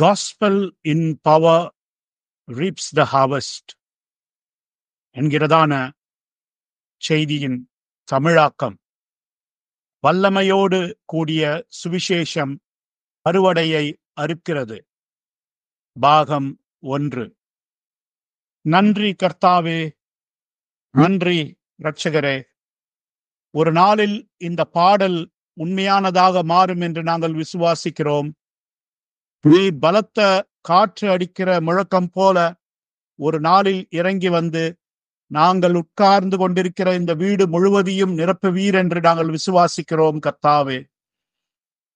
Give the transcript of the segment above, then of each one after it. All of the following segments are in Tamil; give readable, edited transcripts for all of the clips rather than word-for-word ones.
Gospel in power reaps the harvest என்கிறதான செய்தியின் தமிழாக்கம். வல்லமையோடு கூடிய சுவிசேஷம் அறுவடையை அறுக்கிறது. பாகம் 1. நன்றி கர்த்தாவே, நன்றி இரட்சகரே. ஒரு நாளில் இந்த பாடல் உண்மையானதாக மாறும் என்று நாங்கள் விசுவாசிக்கிறோம். நீ பலத்த காற்று அடிக்கிற முழக்கம் போல ஒரு நாளில் இறங்கி வந்து நாங்கள் உட்கார்ந்து கொண்டிருக்கிற இந்த வீடு முழுவதையும் நிரப்புவீர் என்று நாங்கள் விசுவாசிக்கிறோம். கர்த்தாவே,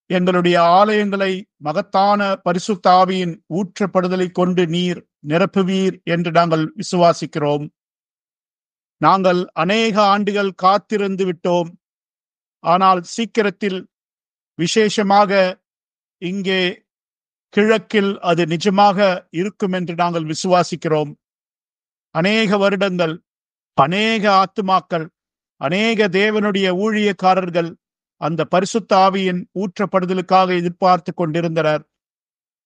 எங்களுடைய ஆலயங்களை மகத்தான பரிசுத்த ஆவியின் ஊற்றப்படுதலை கொண்டு நீர் நிரப்புவீர் என்று நாங்கள் விசுவாசிக்கிறோம். நாங்கள் அநேக ஆண்டுகள் காத்திருந்து விட்டோம். ஆனால் சீக்கிரத்தில், விசேஷமாக இங்கே கிழக்கில் அது நிஜமாக இருக்கும் என்று நாங்கள் விசுவாசிக்கிறோம். அநேக வருடங்கள், அநேக ஆத்துமாக்கள், அநேக தேவனுடைய ஊழியக்காரர்கள் அந்த பரிசுத்த ஆவியின் ஊற்றப்படுதலுக்காக எதிர்பார்த்து கொண்டிருந்தனர்.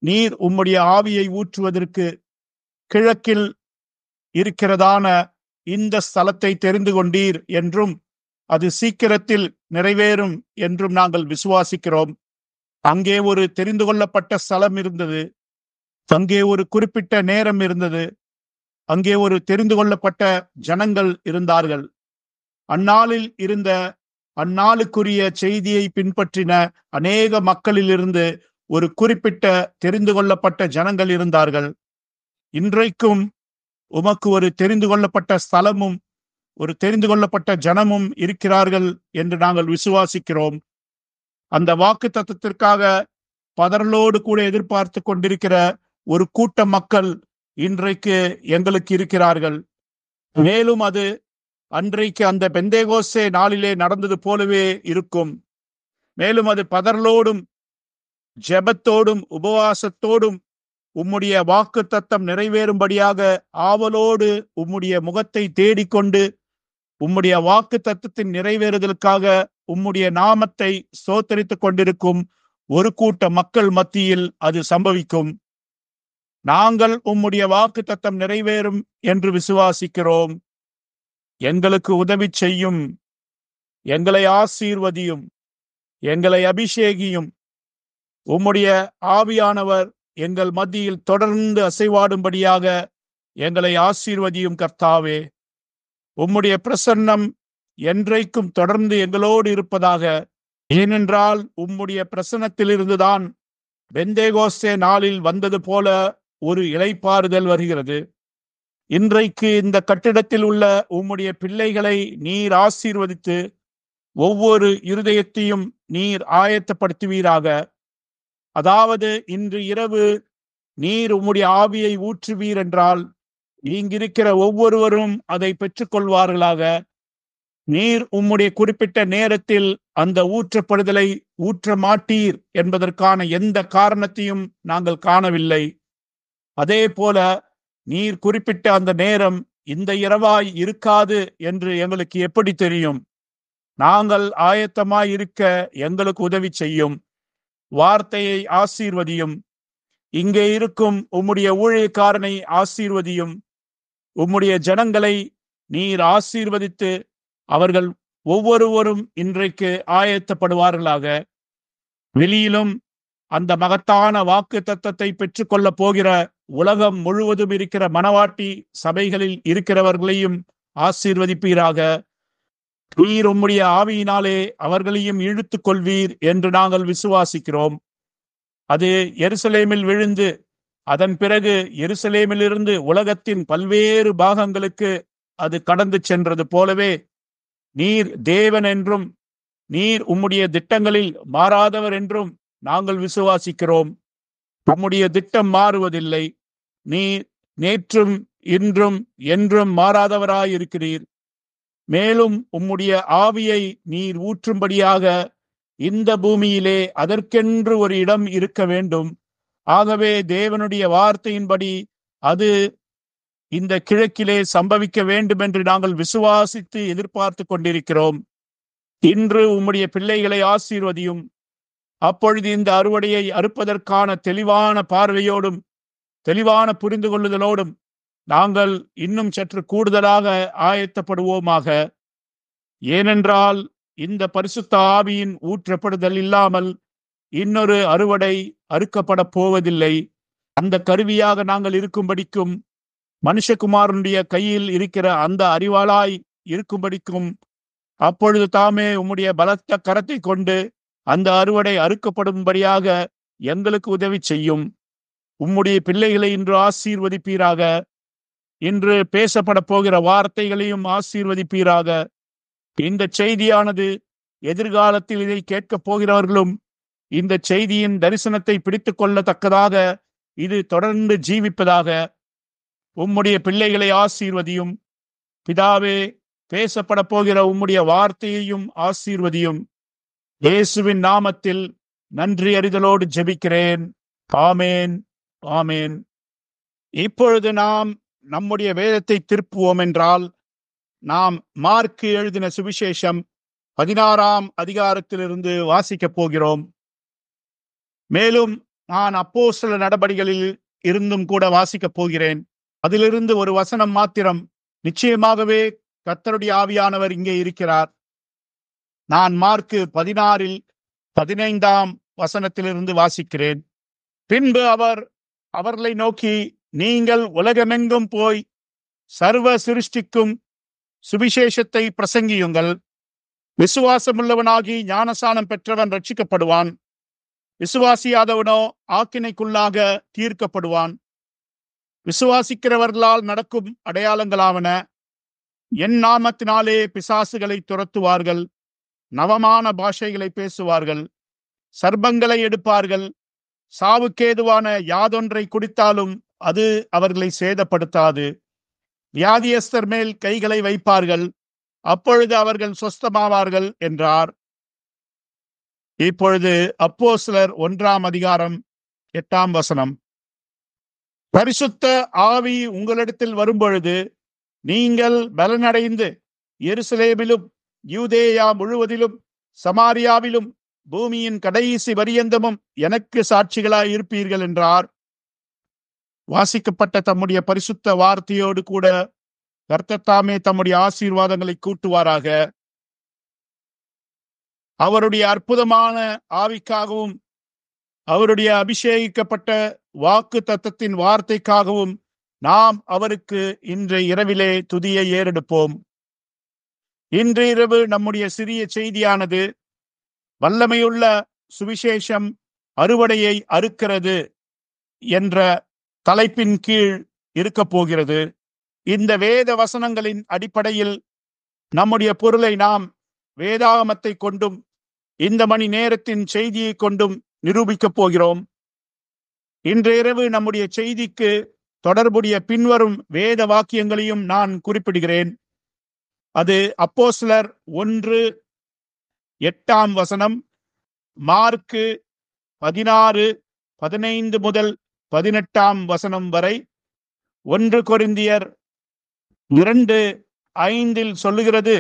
நீர் உம்முடைய ஆவியை ஊற்றுவதற்கு கிழக்கில் இருக்கிறதான இந்த ஸ்தலத்தை தெரிந்து கொண்டீர் என்றும் அது சீக்கிரத்தில் நிறைவேறும் என்றும் நாங்கள் விசுவாசிக்கிறோம். அங்கே ஒரு தெரிந்து கொள்ளப்பட்ட ஸ்தலம் இருந்தது. அங்கே ஒரு குறிப்பிட்ட நேரம் இருந்தது. அங்கே ஒரு தெரிந்து கொள்ளப்பட்ட ஜனங்கள் இருந்தார்கள். அந்நாளில் இருந்த அந்நாளுக்குரிய செய்தியை பின்பற்றின அநேக மக்களிலிருந்து ஒரு குறிப்பிட்ட தெரிந்து கொள்ளப்பட்ட ஜனங்கள் இருந்தார்கள். இன்றைக்கும் உமக்கு ஒரு தெரிந்து கொள்ளப்பட்ட ஸ்தலமும் ஒரு தெரிந்து கொள்ளப்பட்ட ஜனமும் இருக்கிறார்கள் என்று நாங்கள் விசுவாசிக்கிறோம். அந்த வாக்கு தத்தத்திற்காக பதறலோடு கூட எதிர்பார்த்து கொண்டிருக்கிற ஒரு கூட்ட மக்கள் இன்றைக்கு எங்களுக்கு இருக்கிறார்கள். மேலும் அது அன்றைக்கு அந்த பெந்தேகோஸ்தே நாளிலே நடந்தது போலவே இருக்கும். மேலும் அது பதறலோடும் ஜெபத்தோடும் உபவாசத்தோடும் உம்முடைய வாக்கு தத்தம் நிறைவேறும்படியாக ஆவலோடு உம்முடைய முகத்தை தேடிக்கொண்டு உம்முடைய வாக்கு தத்தத்தின் நிறைவேறுதலுக்காக உம்முடைய நாமத்தை ஸ்தோத்தரித்துக் கொண்டிருக்கும் ஒரு கூட்ட மக்கள் மத்தியில் அது சம்பவிக்கும். நாங்கள் உம்முடைய வாக்கு தத்தம் நிறைவேறும் என்று விசுவாசிக்கிறோம். எங்களுக்கு உதவி செய்யும், எங்களை ஆசீர்வதியும், எங்களை அபிஷேகியும். உம்முடைய ஆவியானவர் எங்கள் மத்தியில் தொடர்ந்து அசைவாடும்படியாக எங்களை ஆசீர்வதியும். கர்த்தாவே, உம்முடைய பிரசன்னம் என்றைக்கும் தொடர்ந்து எங்களோடு இருப்பதாக. ஏனென்றால் உம்முடைய பிரசன்னத்திலிருந்துதான் பெந்தேகோஸ்தே நாளில் வந்தது போல ஒரு இளைப்பாறுதல் வருகிறது. இன்றைக்கு இந்த கட்டிடத்தில் உள்ள உம்முடைய பிள்ளைகளை நீர் ஆசீர்வதித்து ஒவ்வொரு இருதயத்தையும் நீர் ஆயத்தப்படுத்துவீராக. அதாவது இன்று இரவு நீர் உம்முடைய ஆவியை ஊற்றுவீர் என்றால் இங்கிருக்கிற ஒவ்வொருவரும் அதை பெற்றுக்கொள்வார்களாக. நீர் உம்முடைய குறிப்பிட்ட நேரத்தில் அந்த ஊற்றப்படுதலை ஊற்ற மாட்டீர் என்பதற்கான எந்த காரணத்தையும் நாங்கள் காணவில்லை. அதே போல நீர் குறிப்பிட்ட அந்த நேரம் இந்த இரவாய் இருக்காது என்று எங்களுக்கு எப்படி தெரியும்? நாங்கள் ஆயத்தமாய் இருக்க எங்களுக்கு உதவி செய்யும். வார்த்தையை ஆசீர்வதியும். இங்கே இருக்கும் உம்முடைய ஊழியக்காரனை ஆசீர்வதியும். உம்முடைய ஜனங்களை நீர் ஆசீர்வதித்து அவர்கள் ஒவ்வொருவரும் இன்றைக்கு ஆயத்தப்படுவார்களாக. வெளியிலும் அந்த மகத்தான வாக்கு தத்தத்தை பெற்றுக்கொள்ள போகிற உலகம் முழுவதும் இருக்கிற மனவாட்டி சபைகளில் இருக்கிறவர்களையும் ஆசீர்வதிப்பீராக. நீர் உம்முடைய ஆவியினாலே அவர்களையும் இழுத்துக் கொள்வீர் என்று நாங்கள் விசுவாசிக்கிறோம். அது எருசலேமில் விழுந்து அதன் பிறகு எருசலேமிலிருந்து உலகத்தின் பல்வேறு பாகங்களுக்கு அது கடந்து சென்றது போலவே நீர் தேவன் என்றும் நீர் உம்முடைய திட்டங்களில் மாறாதவர் என்றும் நாங்கள் விசுவாசிக்கிறோம். உம்முடைய திட்டம் மாறுவதில்லை. நீர் நேற்றும் இன்றும் என்றும் மாறாதவராயிருக்கிறீர். மேலும் உம்முடைய ஆவியை நீர் ஊற்றும்படியாக இந்த பூமியிலே அதற்கென்று ஒரு இடம் இருக்க வேண்டும். ஆகவே தேவனுடைய வார்த்தையின்படி அது இந்த கிழக்கிலே சம்பவிக்க வேண்டும் என்று நாங்கள் விசுவாசித்து எதிர்பார்த்து கொண்டிருக்கிறோம். இன்று உம்முடைய பிள்ளைகளை ஆசீர்வதியும். அப்பொழுது இந்த அறுவடையை அறுப்பதற்கான தெளிவான பார்வையோடும் தெளிவான புரிந்து கொள்ளுதலோடும் நாங்கள் இன்னும் சற்று கூடுதலாக ஆயத்தப்படுவோமாக. ஏனென்றால் இந்த பரிசுத்த ஆவியின் ஊற்றப்படுதல் இல்லாமல் இன்னொரு அறுவடை அறுக்கப்பட போவதில்லை. அந்த கருவியாக நாங்கள் இருக்கும்படிக்கும் மனுஷகுமாரனுடைய கையில் இருக்கிற அந்த அறிவாளாய் இருக்கும்படிக்கும் அப்பொழுது தாமே உம்முடைய பலத்த கரத்தை கொண்டு அந்த அறுவடை அறுக்கப்படும்படியாக எங்களுக்கு உதவி செய்யும். உம்முடைய பிள்ளைகளை இன்று ஆசீர்வதிப்பீராக. இன்று பேசப்பட போகிற வார்த்தைகளையும் ஆசீர்வதிப்பீராக. இந்த செய்தியானது எதிர்காலத்தில் இதை கேட்கப் போகிறவர்களும் இந்த செய்தியின் தரிசனத்தை பிடித்துக் கொள்ளத்தக்கதாக இது தொடர்ந்து ஜீவிப்பதாக. உம்முடைய பிள்ளைகளை ஆசீர்வதியும். பிதாவே, பேசப்பட போகிற உம்முடைய வார்த்தையையும் ஆசீர்வதியும். இயேசுவின் நாமத்தில் நன்றி அறிதலோடு ஜெபிக்கிறேன். ஆமேன், ஆமேன். இப்பொழுது நாம் நம்முடைய வேதத்தை திருப்புவோம் என்றால் நாம் மார்க்கு எழுதின சுவிசேஷம் 16ஆம் அதிகாரத்திலிருந்து வாசிக்கப் போகிறோம். மேலும் நான் அப்போஸ்தலர் நடபடிகளில் இருந்தும் கூட வாசிக்கப் போகிறேன். அதிலிருந்து ஒரு வசனம் மாத்திரம். நிச்சயமாகவே கர்த்தருடைய ஆவியானவர் இங்கே இருக்கிறார். நான் மார்க்கு 16 15ஆம் வசனத்திலிருந்து வாசிக்கிறேன். பின்பு அவர் அவர்களை நோக்கி, நீங்கள் உலகமெங்கும் போய் சர்வ சிருஷ்டிக்கும் சுவிசேஷத்தை பிரசங்கியுங்கள். விசுவாசமுள்ளவனாகி ஞானசானம் பெற்றவன் ரட்சிக்கப்படுவான். விசுவாசியாதவனோ ஆக்கினைக்குள்ளாக தீர்க்கப்படுவான். விசுவாசிக்கிறவர்களால் நடக்கும் அடையாளங்களாவன: என் நாமத்தினாலே பிசாசுகளை துரத்துவார்கள், நவமான பாஷைகளை பேசுவார்கள், சர்ப்பங்களை எடுப்பார்கள், சாவுக்கேதுவான யாதொன்றை குடித்தாலும் அது அவர்களை சேதப்படுத்தாது. வியாதியஸ்தர் மேல் கைகளை வைப்பார்கள், அப்பொழுது அவர்கள் சொஸ்தமாவார்கள் என்றார். இப்பொழுது அப்போஸ்தலர் 1ஆம் அதிகாரம் 8ஆம் வசனம். பரிசுத்த ஆவி உங்களிடத்தில் வரும்பொழுது நீங்கள் பலனடைந்து எருசலேமிலும் யூதேயா முழுவதிலும் சமாரியாவிலும் பூமியின் கடைசி பரியந்தமும் எனக்கு சாட்சிகளாய் இருப்பீர்கள் என்றார். வாசிக்கப்பட்ட தம்முடைய பரிசுத்த வார்த்தையோடு கூட கர்த்தர் தாமே தம்முடைய ஆசீர்வாதங்களை கூட்டுவாராக. அவருடைய அற்புதமான ஆவிக்காகவும் அவருடைய அபிஷேகிக்கப்பட்ட வாக்கு தத்தத்தின் வார்த்தைக்காகவும் நாம் அவருக்கு இன்றைய இரவிலே துதியை ஏறெடுப்போம். இன்று இரவு நம்முடைய சிறிய செய்தியானது வல்லமையுள்ள சுவிசேஷம் அறுவடையை அறுக்கிறது என்ற தலைப்பின் கீழ் இருக்க போகிறது. இந்த வேத வசனங்களின் அடிப்படையில் நம்முடைய பொருளை நாம் வேதாகமத்தை கொண்டும் இந்த மணி நேரத்தின் செய்தியை கொண்டும் நிரூபிக்கப் போகிறோம். இன்றைய இரவு நம்முடைய செய்திக்கு தொடர்புடைய பின்வரும் வேத வாக்கியங்களையும் நான் குறிப்பிடுகிறேன். அது அப்போஸ்தலர் 1:8ஆம் வசனம், மார்க்கு 16:15 முதல் 18ஆம் வசனம் வரை, 1 கொரிந்தியர் 2:5 சொல்லுகிறது,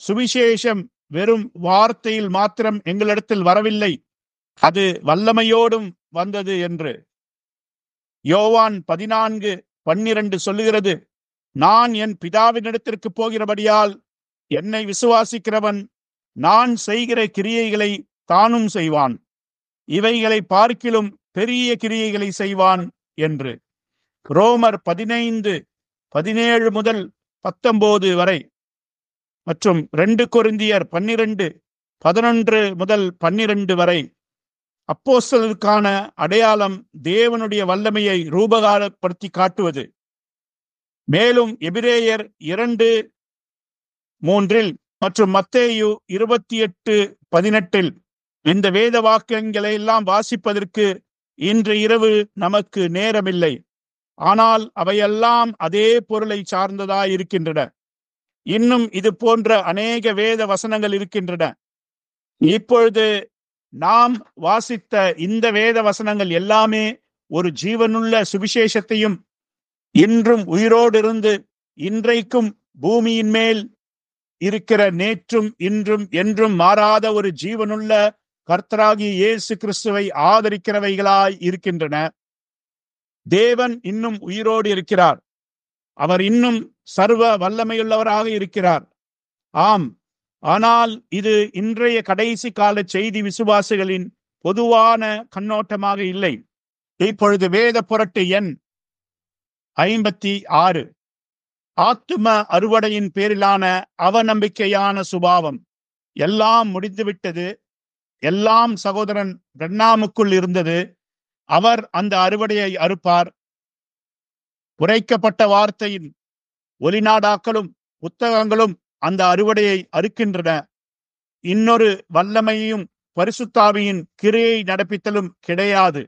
சுவிசேஷம் வெறும் வார்த்தையில் மாத்திரம் எங்களிடத்தில் வரவில்லை, அது வல்லமையோடும் வந்தது என்று. யோவான் 14:12 சொல்லுகிறது, நான் என் பிதாவினிடத்திற்கு போகிறபடியால் என்னை விசுவாசிக்கிறவன் நான் செய்கிற கிரியைகளை தானும் செய்வான், இவைகளை பார்க்கிலும் பெரிய கிரியைகளை செய்வான் என்று. ரோமர் 15:17 முதல் 19 வரை மற்றும் 2 கொரிந்தியர் 12:11 முதல் 12 வரை அப்போஸ்தலருக்கான அடையாளம் தேவனுடைய வல்லமையை ரூபகாரப்படுத்தி காட்டுவது. மேலும் எபிரேயர் 2:3 மற்றும் மத்தேயு 28:18 இந்த வேத வாக்கியங்களை எல்லாம் வாசிப்பதற்கு இன்று இரவு நமக்கு நேரமில்லை. ஆனால் அவையெல்லாம் அதே பொருளை சார்ந்ததாய் இருக்கின்றன. இன்னும் இது போன்ற அநேக வேத வசனங்கள் இருக்கின்றன. இப்பொழுது நாம் வாசித்த இந்த வேத வசனங்கள் எல்லாமே ஒரு ஜீவனுள்ள சுவிசேஷத்தையும் இன்றும் உயிரோடு இருந்து இன்றைக்கும் பூமியின் மேல் இருக்கிற நேற்றும் இன்றும் என்றும் மாறாத ஒரு ஜீவனுள்ள கர்த்தராகிய இயேசு கிறிஸ்துவை ஆதரிக்கிறவைகளாய் இருக்கின்றன. தேவன் இன்னும் உயிரோடு இருக்கிறார். அவர் இன்னும் சர்வ வல்லமையுள்ளவராக இருக்கிறார். ஆம், ஆனால் இது இன்றைய கடைசி கால செய்தி விசுவாசிகளின் பொதுவான கண்ணோட்டமாக இல்லை. இப்பொழுது வேத புரட்டு எண் 56, ஆத்தும அறுவடையின் பேரிலான அவநம்பிக்கையான சுபாவம். எல்லாம் முடிந்துவிட்டது, எல்லாம் சகோதரன் பிரண்ணாமுக்குள் இருந்தது. அவர் அந்த அறுவடையை அறுப்பார். உரைக்கப்பட்ட வார்த்தையின் ஒலிநாடாக்களும் புத்தகங்களும் அந்த அறுவடையை அறுக்கின்றன. இன்னொரு வல்லமையும் பரிசுத்தாவியின் கிரியை நடப்பித்தலும் கிடையாது.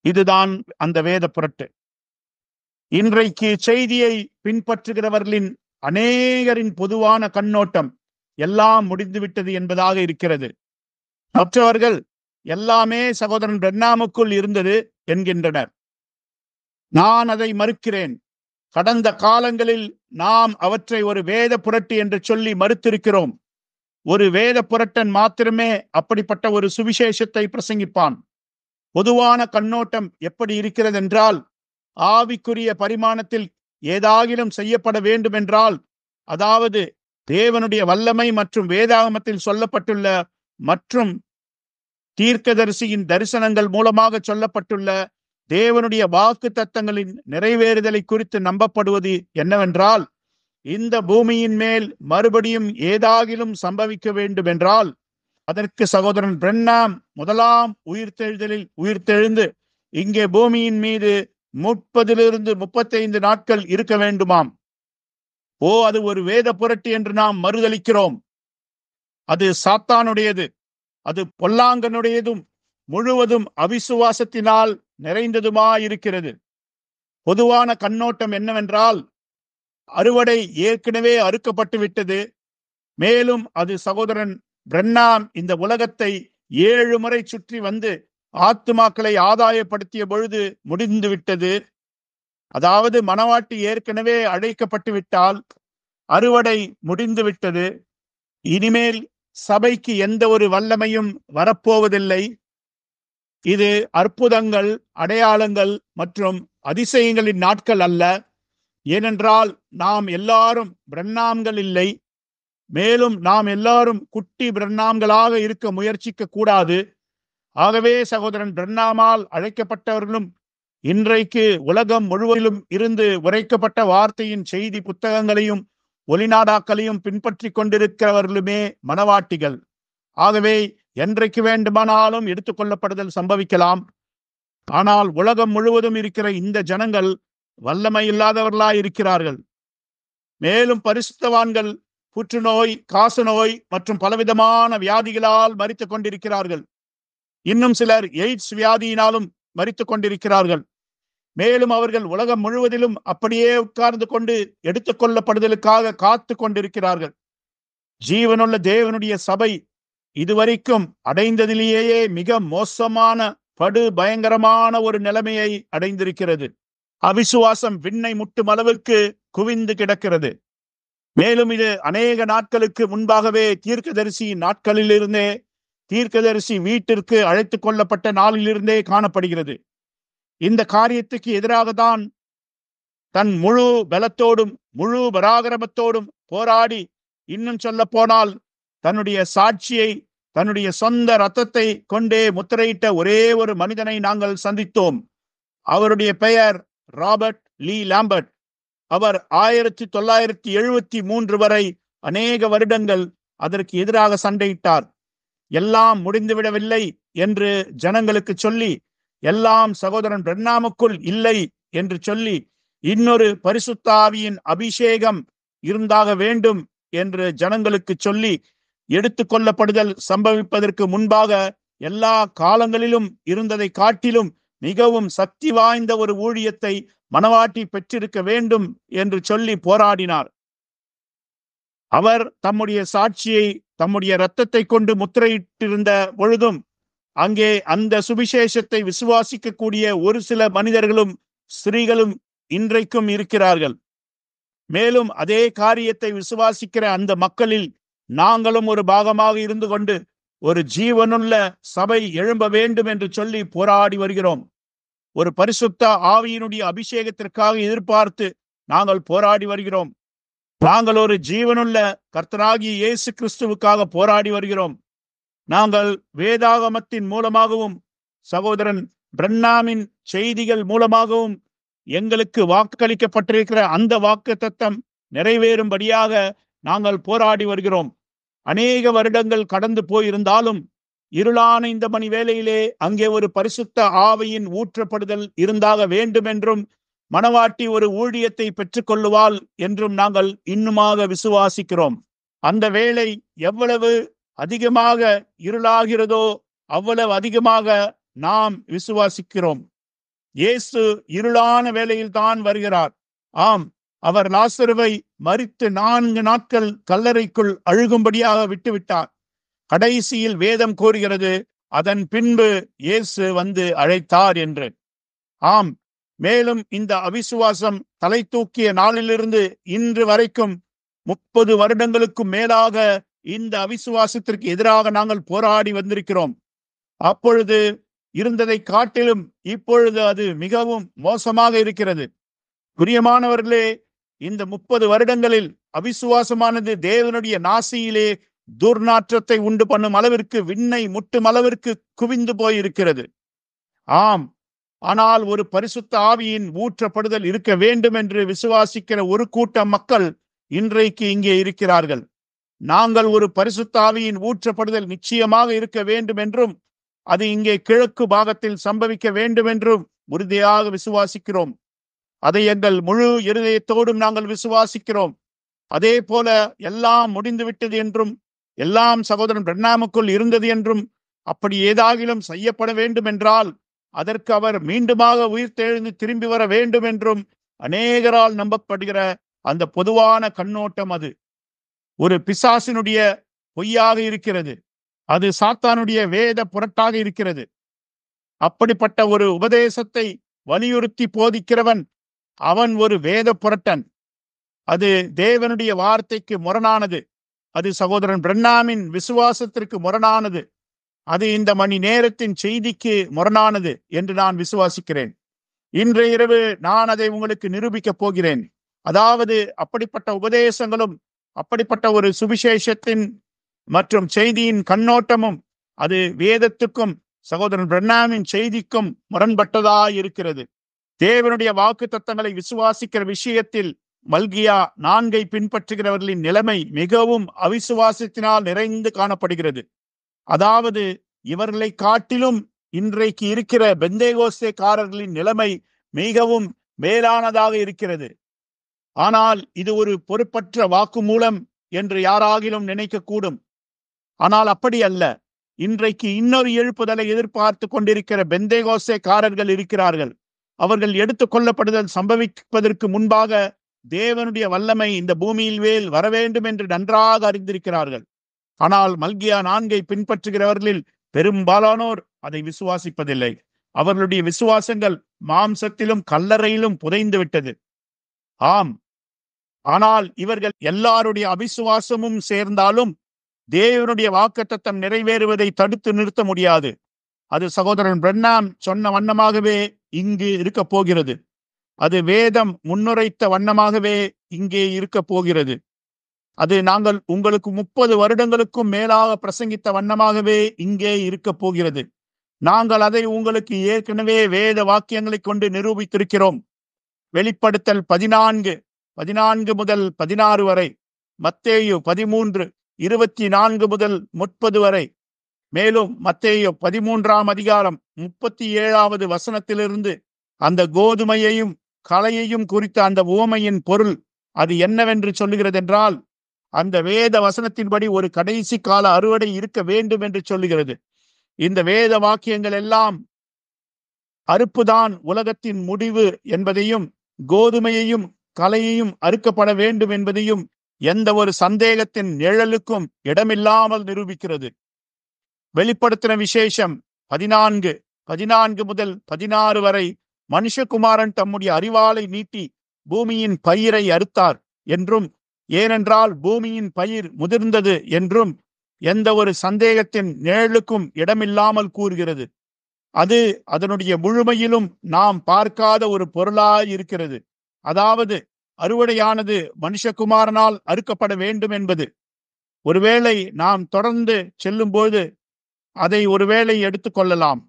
இதுதான் அந்த வேத புரட்டு. இன்றைக்கு செய்தியை பின்பற்றுகிறவர்களின் அநேகரின் பொதுவான கண்ணோட்டம் எல்லாம் முடிந்துவிட்டது என்பதாக இருக்கிறது. மற்றவர்கள் எல்லாமே சகோதரன் பிரண்ணாமுக்குள் இருந்தது என்கின்றனர். நான் அதை மறுக்கிறேன். கடந்த காலங்களில் நாம் அவற்றை ஒரு வேத புரட்டு என்று சொல்லி மறுத்திருக்கிறோம். ஒரு வேத புரட்டன் மாத்திரமே அப்படிப்பட்ட ஒரு சுவிசேஷத்தை பிரசங்கிப்பான். பொதுவான கண்ணோட்டம் எப்படி இருக்கிறது என்றால், ஆவிக்குரிய பரிமாணத்தில் ஏதாகிலும் செய்யப்பட வேண்டும் என்றால், அதாவது தேவனுடைய வல்லமை மற்றும் வேதாகமத்தில் சொல்லப்பட்டுள்ள மற்றும் தீர்க்கதரிசியின் தரிசனங்கள் மூலமாக சொல்லப்பட்டுள்ள தேவனுடைய வாக்கு தத்தங்களின் நிறைவேறுதலை குறித்து நம்பப்படுவது என்னவென்றால், இந்த பூமியின் மேல் மறுபடியும் ஏதாகிலும் சம்பவிக்க வேண்டும் என்றால் அதற்கு சகோதரன் பிரண்ணாம் முதலாம் உயிர்த்தெழுந்து இங்கே பூமியின் மீது 30 to 35 நாட்கள் இருக்க வேண்டுமாம். அது ஒரு வேத புரட்டு என்று நாம் மறுதலிக்கிறோம். அது சாத்தானுடையது. அது பொல்லாங்கனுடையதும் முழுவதும் அவிசுவாசத்தினால் நிறைந்ததுமாயிருக்கிறது. பொதுவான கண்ணோட்டம் என்னவென்றால், அறுவடை ஏற்கனவே அறுக்கப்பட்டு விட்டது. மேலும் அது சகோதரன் பிரண்ணாம் இந்த உலகத்தை 7 முறை சுற்றி வந்து ஆத்துமாக்களை ஆதாயப்படுத்திய பொழுது முடிந்து விட்டது. அதாவது மணவாட்டி ஏற்கனவே அழைக்கப்பட்டு விட்டால் அறுவடை முடிந்து விட்டது. இனிமேல் சபைக்கு எந்த ஒரு வல்லமையும் வரப்போவதில்லை. இது அற்புதங்கள், அடையாளங்கள் மற்றும் அதிசயங்களின் நாட்கள் அல்ல. ஏனென்றால் நாம் எல்லாரும் பிரண்ணாம்கள் இல்லை. மேலும் நாம் எல்லாரும் குட்டி பிரண்ணாம்களாக இருக்க முயற்சிக்க கூடாது. ஆகவே சகோதரன் பிரண்ணாமால் அழைக்கப்பட்டவர்களும் இன்றைக்கு உலகம் முழுவதிலும் இருந்து உரைக்கப்பட்ட வார்த்தையின் செய்தி புத்தகங்களையும் ஒலிநாடாக்களையும் பின்பற்றி கொண்டிருக்கிறவர்களுமே மனவாட்டிகள். ஆகவே என்றைக்கு வேண்டுமானாலும் எடுத்துக்கொள்ளப்படுதல் சம்பவிக்கலாம். ஆனால் உலகம் முழுவதும் இருக்கிற இந்த ஜனங்கள் வல்லமை இல்லாதவர்களாய் இருக்கிறார்கள். மேலும் பரிசுத்தவான்கள் புற்றுநோய், காசநோய் மற்றும் பலவிதமான வியாதிகளால் மரித்துக் கொண்டிருக்கிறார்கள். இன்னும் சிலர் எய்ட்ஸ் வியாதியினாலும் மரித்துக் கொண்டிருக்கிறார்கள். மேலும் அவர்கள் உலகம் முழுவதிலும் அப்படியே உட்கார்ந்து கொண்டு எடுத்துக்கொள்ளப்படுதலுக்காக காத்து கொண்டிருக்கிறார்கள். ஜீவனுள்ள தேவனுடைய சபை இதுவரைக்கும் அடைந்ததிலேயே மிக மோசமான படு பயங்கரமான ஒரு நிலைமையை அடைந்திருக்கிறது. அவிசுவாசம் விண்ணை முட்டும் அளவுக்கு குவிந்து கிடக்கிறது. மேலும் இது அநேக நாட்களுக்கு முன்பாகவே தீர்க்கதரிசியின் நாட்களிலிருந்தே, தீர்க்கதரிசி வீட்டிற்கு அழைத்துக் கொள்ளப்பட்ட நாளிலிருந்தே காணப்படுகிறது. இந்த காரியத்துக்கு எதிராகத்தான் தன் முழு பலத்தோடும் முழு பராக்கிரமத்தோடும் போராடி, இன்னும் சொல்ல போனால் தன்னுடைய சாட்சியை தன்னுடைய சொந்த இரத்தத்தை கொண்டே முத்திரையிட்ட ஒரே ஒரு மனிதனை நாங்கள் சந்தித்தோம். அவருடைய பெயர் ராபர்ட் லீ லாம்பர்ட். அவர் 1973 வரை அநேக வருடங்கள் அதற்கு எதிராக சண்டையிட்டார். எல்லாம் முடிந்துவிடவில்லை என்று ஜனங்களுக்கு சொல்லி, எல்லாம் சகோதரன் பிரண்ணாமுக்குள் இல்லை என்று சொல்லி, இன்னொரு பரிசுத்த ஆவியின் அபிஷேகம் இருந்தாக வேண்டும் என்று ஜனங்களுக்கு சொல்லி, எடுத்துக்கொள்ளப்படுதல் சம்பவிப்பதற்கு முன்பாக எல்லா காலங்களிலும் இருந்ததை காட்டிலும் மிகவும் சக்தி வாய்ந்த ஒரு ஊழியத்தை மனவாட்டி பெற்றிருக்க வேண்டும் என்று சொல்லி போராடினார். அவர் தம்முடைய சாட்சியை தம்முடைய இரத்தத்தை கொண்டு முத்திரையிட்டிருந்த பொழுதும் அங்கே அந்த சுவிசேஷத்தை விசுவாசிக்கக்கூடிய ஒரு சில மனிதர்களும் ஸ்திரீகளும் இன்றைக்கும் இருக்கிறார்கள். மேலும் அதே காரியத்தை விசுவாசிக்கிற அந்த மக்களில் நாங்களும் ஒரு பாகமாக இருந்து கொண்டு ஒரு ஜீவனுள்ள சபை எழும்ப வேண்டும் என்று சொல்லி போராடி வருகிறோம். ஒரு பரிசுத்த ஆவியினுடைய அபிஷேகத்திற்காக எதிர்பார்த்து நாங்கள் போராடி வருகிறோம். நாங்கள் ஒரு ஜீவனுள்ள கர்த்தராகிய இயேசு கிறிஸ்துவுக்காக போராடி வருகிறோம். நாங்கள் வேதாகமத்தின் மூலமாகவும் சகோதரன் பிரன்னாமின் செய்திகள் மூலமாகவும் எங்களுக்கு வாக்களிக்கப்பட்டிருக்கிற அந்த வாக்குத்தத்தம் நிறைவேறும்படியாக நாங்கள் போராடி வருகிறோம். அநேக வருடங்கள் கடந்து போயிருந்தாலும் இருளான இந்த மணி வேளையிலே அங்கே ஒரு பரிசுத்த ஆவியின் ஊற்றப்படுதல் இருந்தாக வேண்டும் என்றும் மணவாட்டி ஒரு ஊழியத்தை பெற்றுக்கொள்ளுவாள் என்றும் நாங்கள் இன்னுமாக விசுவாசிக்கிறோம். அந்த வேளை எவ்வளவு அதிகமாக இருளாகிறதோ அவ்வளவு அதிகமாக நாம் விசுவாசிக்கிறோம். இயேசு இருளான வேளையில் தான் வருகிறார். ஆம், அவர் லாசருவை மரித்து 4 நாட்கள் கல்லறைக்குள் அழுகும்படியாக விட்டுவிட்டார். கடைசியில் வேதம் கூறுகிறது, அதன் பின்பு இயேசு வந்து அழைத்தார் என்று. ஆம், மேலும் இந்த அவிசுவாசம் தலை தூக்கிய நாளிலிருந்து இன்று வரைக்கும் 30 வருடங்களுக்கும் மேலாக இந்த அவிசுவாசத்திற்கு எதிராக நாங்கள் போராடி வந்திருக்கிறோம். அப்பொழுது இருந்ததை காட்டிலும் இப்பொழுது அது மிகவும் மோசமாக இருக்கிறது. பிரியமானவர்களே, இந்த 30 வருடங்களில் அவிசுவாசமானது தேவனுடைய நாசியிலே துர்நாற்றத்தை உண்டு பண்ணும் அளவிற்கு, விண்ணை முட்டும் அளவிற்கு குவிந்து போயிருக்கிறது. ஆம், ஆனால் ஒரு பரிசுத்த ஆவியின் ஊற்றப்படுதல் இருக்க வேண்டும் என்று விசுவாசிக்கிற ஒரு கூட்டம் மக்கள் இன்றைக்கு இங்கே இருக்கிறார்கள். நாங்கள் ஒரு பரிசுத்த ஆவியின் ஊற்றப்படுதல் நிச்சயமாக இருக்க வேண்டும் என்றும் அது இங்கே கிழக்கு பாகத்தில் சம்பவிக்க வேண்டும் என்றும் உறுதியாக விசுவாசிக்கிறோம். அதை எங்கள் முழு இருதயத்தோடும் நாங்கள் விசுவாசிக்கிறோம். அதே போல எல்லாம் முடிந்துவிட்டது என்றும் எல்லாம் சகோதரன் பிரன்னாமுக்குள் இருந்தது என்றும் அப்படி ஏதாகிலும் செய்யப்பட வேண்டும் என்றால் அதற்கு அவர் மீண்டுமாக உயிர்த்தெழுந்து திரும்பி வர வேண்டும் என்றும் அநேகரால் நம்பப்படுகிற அந்த பொதுவான கண்ணோட்டம் அது ஒரு பிசாசினுடைய பொய்யாக இருக்கிறது. அது சாத்தானுடைய வேத புரட்டாக இருக்கிறது. அப்படிப்பட்ட ஒரு உபதேசத்தை வலியுறுத்தி போதிக்கிறவன் அவன் ஒரு வேத புரட்டன். அது தேவனுடைய வார்த்தைக்கு முரணானது. அது சகோதரன் பிரன்னாமின் விசுவாசத்திற்கு முரணானது. அது இந்த மணி நேரத்தின் செய்திக்கு முரணானது என்று நான் விசுவாசிக்கிறேன். இன்றைய இரவு நான் அதை உங்களுக்கு நிரூபிக்கப் போகிறேன். அதாவது அப்படிப்பட்ட உபதேசங்களும் அப்படிப்பட்ட ஒரு சுவிசேஷத்தின் மற்றும் செய்தியின் கண்ணோட்டமும் அது வேதத்துக்கும் சகோதரன் பிரன்னாமின் செய்திக்கும் முரண்பட்டதாய் இருக்கிறது. தேவனுடைய வாக்கு தத்தங்களை விசுவாசிக்கிற விஷயத்தில் மல்கியா 4 பின்பற்றுகிறவர்களின் நிலைமை மிகவும் அவிசுவாசத்தினால் நிறைந்து காணப்படுகிறது. அதாவது இவர்களை காட்டிலும் இன்றைக்கு இருக்கிற பெந்தேகோஸ்தேக்காரர்களின் நிலைமை மிகவும் மேலானதாக இருக்கிறது. ஆனால் இது ஒரு பொறுப்பற்ற வாக்குமூலம் என்று யாராகிலும் நினைக்கக்கூடும். ஆனால் அப்படி அல்ல. இன்றைக்கு இன்னொரு எழுப்புதலை எதிர்பார்த்து கொண்டிருக்கிற பெந்தேகோஸ்தேக்காரர்கள் இருக்கிறார்கள். அவர்கள் எடுத்துக் கொள்ளப்படுதல் சம்பவிப்பதற்கு முன்பாக தேவனுடைய வல்லமை இந்த பூமியில் மேல் வர வேண்டும் என்று நன்றாக அறிந்திருக்கிறார்கள். ஆனால் மல்கியா 4 பின்பற்றுகிறவர்களில் பெரும்பாலானோர் அதை விசுவாசிப்பதில்லை. அவர்களுடைய விசுவாசங்கள் மாம்சத்திலும் கல்லறையிலும் புதைந்து விட்டது. ஆம், ஆனால் இவர்கள் எல்லாருடைய அவிசுவாசமும் சேர்ந்தாலும் தேவனுடைய வாக்குத்தத்தம் நிறைவேறுவதை தடுத்து நிறுத்த முடியாது. அது சகோதரன் பிரன்னாம் சொன்ன வண்ணமாகவே இங்கு இருக்க போகிறது. அது வேதம் முன்னுரைத்த வண்ணமாகவே இங்கே இருக்க போகிறது. அது நாங்கள் உங்களுக்கு 30 வருடங்களுக்கும் மேலாக பிரசங்கித்த வண்ணமாகவே இங்கே இருக்க போகிறது. நாங்கள் அதை உங்களுக்கு ஏற்கனவே வேத வாக்கியங்களை கொண்டு நிரூபித்திருக்கிறோம். வெளிப்படுத்தல் 14 முதல் 16 வரை, மத்தேயு 13 24 முதல் 30 வரை, மேலும் மத்தேயு 13ஆம் அதிகாரம் 37வது வசனத்திலிருந்து அந்த கோதுமையையும் களையையும் குறித்த அந்த உவமையின் பொருள் அது என்னவென்று சொல்லுகிறது என்றால், அந்த வேத வசனத்தின்படி ஒரு கடைசி கால அறுவடை இருக்க வேண்டும் என்று சொல்லுகிறது. இந்த வேத வாக்கியங்கள் எல்லாம் அறுப்புதான் உலகத்தின் முடிவு என்பதையும், கோதுமையையும் களையையும் அறுக்கப்பட வேண்டும் என்பதையும் எந்த ஒரு சந்தேகத்தின் நிழலுக்கும் இடமில்லாமல் நிரூபிக்கிறது. வெளிப்படுத்தின விசேஷம் 14 முதல் 16 வரை, மனுஷகுமாரன் தம்முடைய அரிவாளை நீட்டி பூமியின் பயிரை அறுத்தார் என்றும், ஏனென்றால் பூமியின் பயிர் முதிர்ந்தது என்றும், எந்த ஒரு சந்தேகத்தின் நிழலுக்கும் இடமில்லாமல் கூறுகிறது. அது அதனுடைய முழுமையிலும் நாம் பார்க்காத ஒரு பொருளாய் இருக்கிறது. அதாவது அறுவடையானது மனுஷகுமாரனால் அறுக்கப்பட வேண்டும் என்பது. ஒருவேளை நாம் தொடர்ந்து செல்லும்போது அதை ஒருவேளை எடுத்துக்கொள்ளலாம்.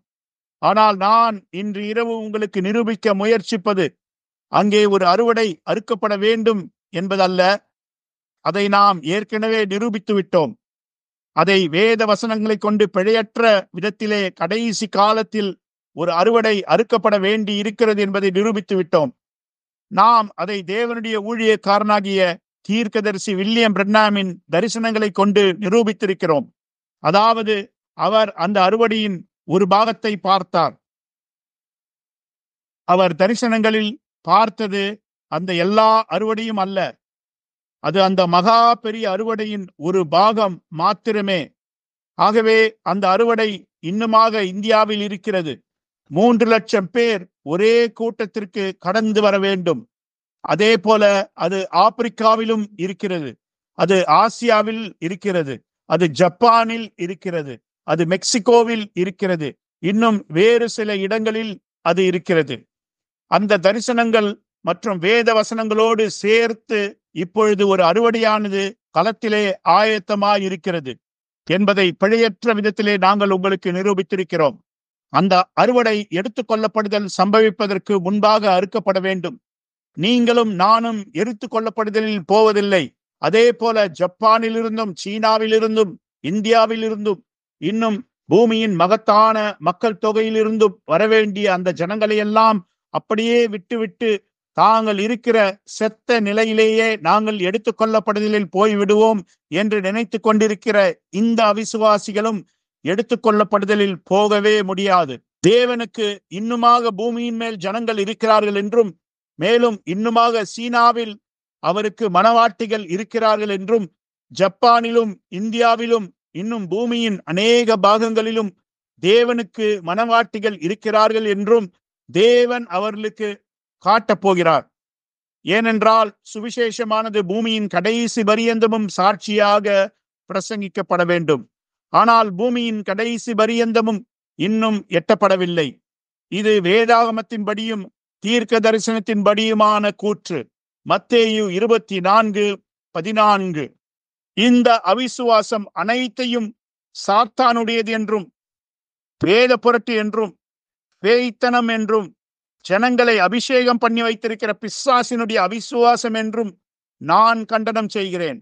ஆனால் நான் இன்று இரவு உங்களுக்கு நிரூபிக்க முயற்சிப்பது அங்கே ஒரு அறுவடை அறுக்கப்பட வேண்டும் என்பதல்ல. அதை நாம் ஏற்கனவே நிரூபித்து விட்டோம். அதை வேத வசனங்களை கொண்டு பிழையற்ற விதத்திலே கடைசி காலத்தில் ஒரு அறுவடை அறுக்கப்பட வேண்டி இருக்கிறது என்பதை நிரூபித்து விட்டோம். நாம் அதை தேவனுடைய ஊழியக்காரனாகிய தீர்க்கதரிசி வில்லியம் பிரென்னாமின் தரிசனங்களை கொண்டு நிரூபித்திருக்கிறோம். அதாவது அவர் அந்த அறுவடையின் ஒரு பாகத்தை பார்த்தார். அவர் தரிசனங்களில் பார்த்தது அந்த எல்லா அறுவடையும் அல்ல. அது அந்த மகா பெரிய அறுவடையின் ஒரு பாகம் மாத்திரமே. ஆகவே அந்த அறுவடை இன்னுமாக இந்தியாவில் இருக்கிறது. 3 லட்சம் பேர் ஒரே கூட்டத்திற்கு கடந்து வர வேண்டும். அதே போல அது ஆப்பிரிக்காவிலும் இருக்கிறது, அது ஆசியாவில் இருக்கிறது, அது ஜப்பானில் இருக்கிறது, அது மெக்சிகோவில் இருக்கிறது, இன்னும் வேறு சில இடங்களில் அது இருக்கிறது. அந்த தரிசனங்கள் மற்றும் வேத வசனங்களோடு சேர்த்து இப்பொழுது ஒரு அறுவடையானது களத்திலே ஆயத்தமாய் இருக்கிறது என்பதை பிழையற்ற விதத்திலே நாங்கள் உங்களுக்கு நிரூபித்திருக்கிறோம். அந்த அறுவடை எடுத்துக்கொள்ளப்படுதல் சம்பவிப்பதற்கு முன்பாக அறுக்கப்பட வேண்டும். நீங்களும் நானும் எடுத்துக் கொள்ளப்படுதலில் போவதில்லை. அதே போல ஜப்பானிலிருந்தும் சீனாவிலிருந்தும் இந்தியாவிலிருந்தும் இன்னும் பூமியின் மகத்தான மக்கள் தொகையிலிருந்தும் வரவேண்டிய அந்த ஜனங்களை எல்லாம் அப்படியே விட்டுவிட்டு தாங்கள் இருக்கிற செத்த நிலையிலேயே நாங்கள் எடுத்துக்கொள்ளப்படுதலில் போய்விடுவோம் என்று நினைத்து கொண்டிருக்கிற இந்த அவிசுவாசிகளும் எடுத்துக்கொள்ளப்படுதலில் போகவே முடியாது. தேவனுக்கு இன்னுமாக பூமியின் மேல் ஜனங்கள் இருக்கிறார்கள் என்றும், மேலும் இன்னுமாக சீனாவில் அவருக்கு மனவாட்டிகள் இருக்கிறார்கள் என்றும், ஜப்பானிலும் இந்தியாவிலும் இன்னும் பூமியின் அநேக பாகங்களிலும் தேவனுக்கு மனவாட்டிகள் இருக்கிறார்கள் என்றும் தேவன் அவர்களுக்கு காட்டப் போகிறார். ஏனென்றால் சுவிசேஷமானது பூமியின் கடைசி பரியந்தமும் சாட்சியாக பிரசங்கிக்கப்பட வேண்டும். ஆனால் பூமியின் கடைசி பரியந்தமும் இன்னும் எட்டப்படவில்லை. இது வேதாகமத்தின்படியும் தீர்க்க தரிசனத்தின்படியுமான கூற்று. மத்தேயு 24:14. இந்த அவிசுவாசம் அனைத்தையும் சாத்தானுடையது என்றும், வேத புரட்டு என்றும், பேய்த்தனம் என்றும், ஜனங்களை அபிஷேகம் பண்ணி வைத்திருக்கிற பிசாசினுடைய அவிசுவாசம் என்றும் நான் கண்டனம் செய்கிறேன்.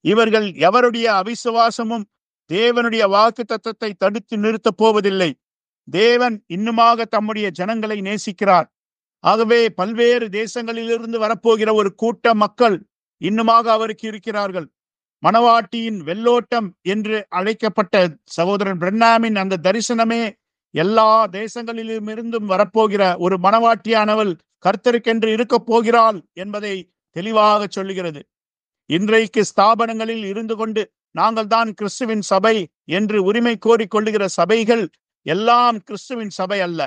இவர்கள் எவருடைய அவிசுவாசமும் தேவனுடைய வாக்கு தத்தத்தை தடுத்து நிறுத்தப் போவதில்லை. தேவன் இன்னுமாக தம்முடைய ஜனங்களை நேசிக்கிறார். ஆகவே பல்வேறு தேசங்களிலிருந்து வரப்போகிற ஒரு கூட்ட மக்கள் இன்னுமாக அவருக்கு இருக்கிறார்கள். மணவாட்டியின் வெள்ளோட்டம் என்று அழைக்கப்பட்ட சகோதரன் பிரென்னாமின் அந்த தரிசனமே எல்லா தேசங்களிலும் இருந்தும் வரப்போகிற ஒரு மணவாட்டியானவள் கர்த்தருக்கென்று இருக்க போகிறாள் என்பதை தெளிவாக சொல்லுகிறது. இன்றைக்கு ஸ்தாபனங்களில் இருந்து கொண்டு நாங்கள் தான் கிறிஸ்துவின் சபை என்று உரிமை கோரிக்கொள்ளுகிற சபைகள் எல்லாம் கிறிஸ்துவின் சபை அல்ல.